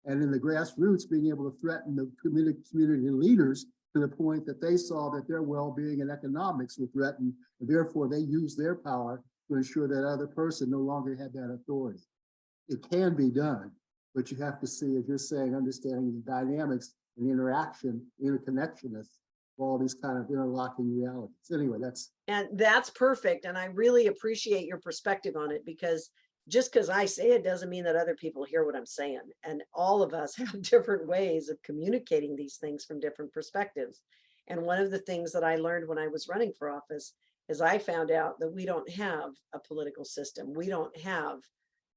And in the grassroots, being able to threaten the community leaders to the point that they saw that their well-being and economics were threatened, and therefore they used their power to ensure that other person no longer had that authority. It can be done, but you have to see, as you're saying, understanding the dynamics and the interaction, interconnectionness of all these kind of interlocking realities. Anyway, that's perfect. And I really appreciate your perspective on it, because just because I say it doesn't mean that other people hear what I'm saying. And all of us have different ways of communicating these things from different perspectives. And one of the things that I learned when I was running for office is I found out that we don't have a political system. We don't have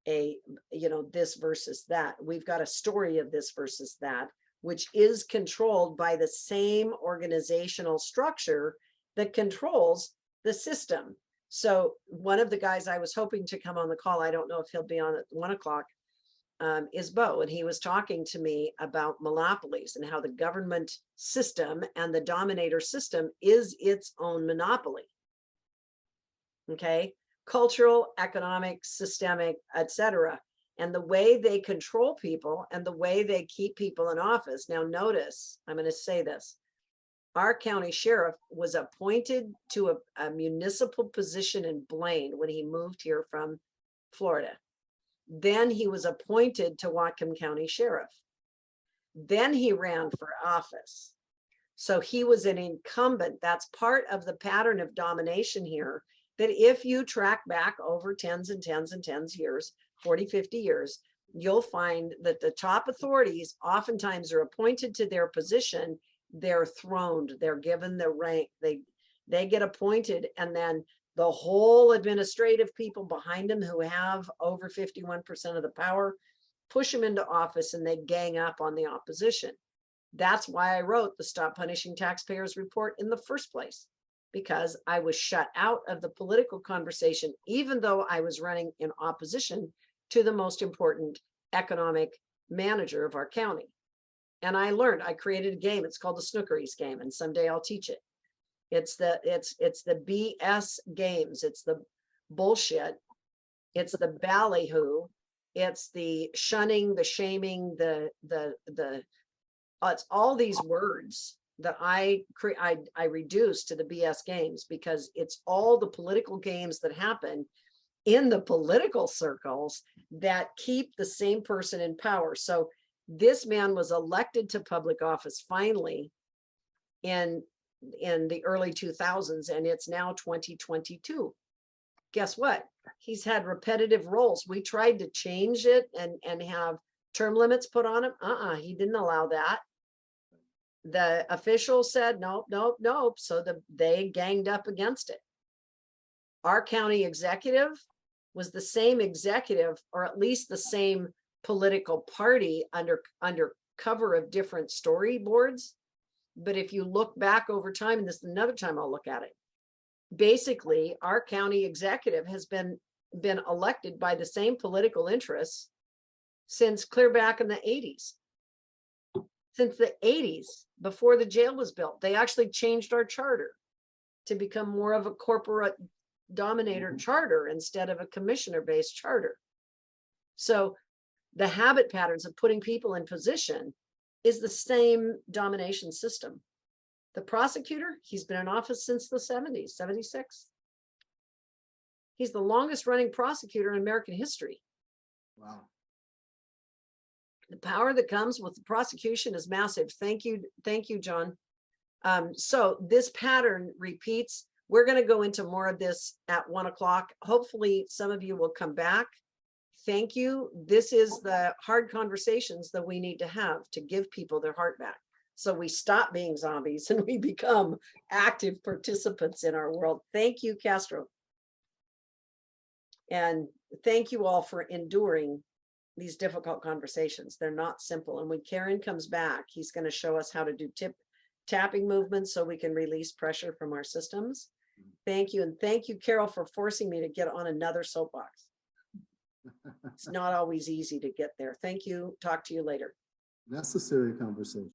a, you know, this versus that. We've got a story of this versus that, which is controlled by the same organizational structure that controls the system. So one of the guys I was hoping to come on the call, I don't know if he'll be on at 1 o'clock, is Bo. And he was talking to me about monopolies and how the government system and the dominator system is its own monopoly. Okay, cultural, economic, systemic, etc. And the way they control people and the way they keep people in office. Now notice, I'm going to say this. Our county sheriff was appointed to a municipal position in Blaine when he moved here from Florida. Then he was appointed to Whatcom County Sheriff. Then he ran for office. So he was an incumbent. That's part of the pattern of domination here, that if you track back over tens and tens and tens years, 40, 50 years, you'll find that the top authorities oftentimes are appointed to their position. They're throned, they're given the rank, they get appointed, and then the whole administrative people behind them who have over 51% of the power push them into office, and they gang up on the opposition. That's why I wrote the Stop Punishing Taxpayers report in the first place, because I was shut out of the political conversation, even though I was running in opposition to the most important economic manager of our county. And I created a game. It's called the Snookeries game, and someday I'll teach it. It's the BS games. It's the bullshit. It's the ballyhoo. It's the shunning, the shaming, it's all these words that I reduce to the BS games, because it's all the political games that happen in the political circles that keep the same person in power. So this man was elected to public office finally in the early 2000s, and it's now 2022. Guess what? He's had repetitive roles. We tried to change it and have term limits put on him. He didn't allow that. The official said, nope, nope, nope. So they ganged up against it. Our county executive was the same executive, or at least the same political party under cover of different storyboards. But if you look back over time, and this is another time I'll look at it, basically our county executive has been elected by the same political interests since clear back in the 80s. Since the 80s, before the jail was built, they actually changed our charter to become more of a corporate dominator charter instead of a commissioner-based charter. So the habit patterns of putting people in position is the same domination system. The prosecutor, he's been in office since the 70s, 76. He's the longest running prosecutor in American history. Wow. The power that comes with the prosecution is massive. Thank you, John. So this pattern repeats. We're going to go into more of this at 1 o'clock. Hopefully some of you will come back. Thank you. This is the hard conversations that we need to have to give people their heart back. So we stop being zombies and we become active participants in our world. Thank you, Castro. And thank you all for enduring these difficult conversations. They're not simple. And when Karen comes back, he's going to show us how to do tapping movements so we can release pressure from our systems. Thank you. And thank you, Carol, for forcing me to get on another soapbox. It's not always easy to get there. Thank you. Talk to you later. Necessary conversation.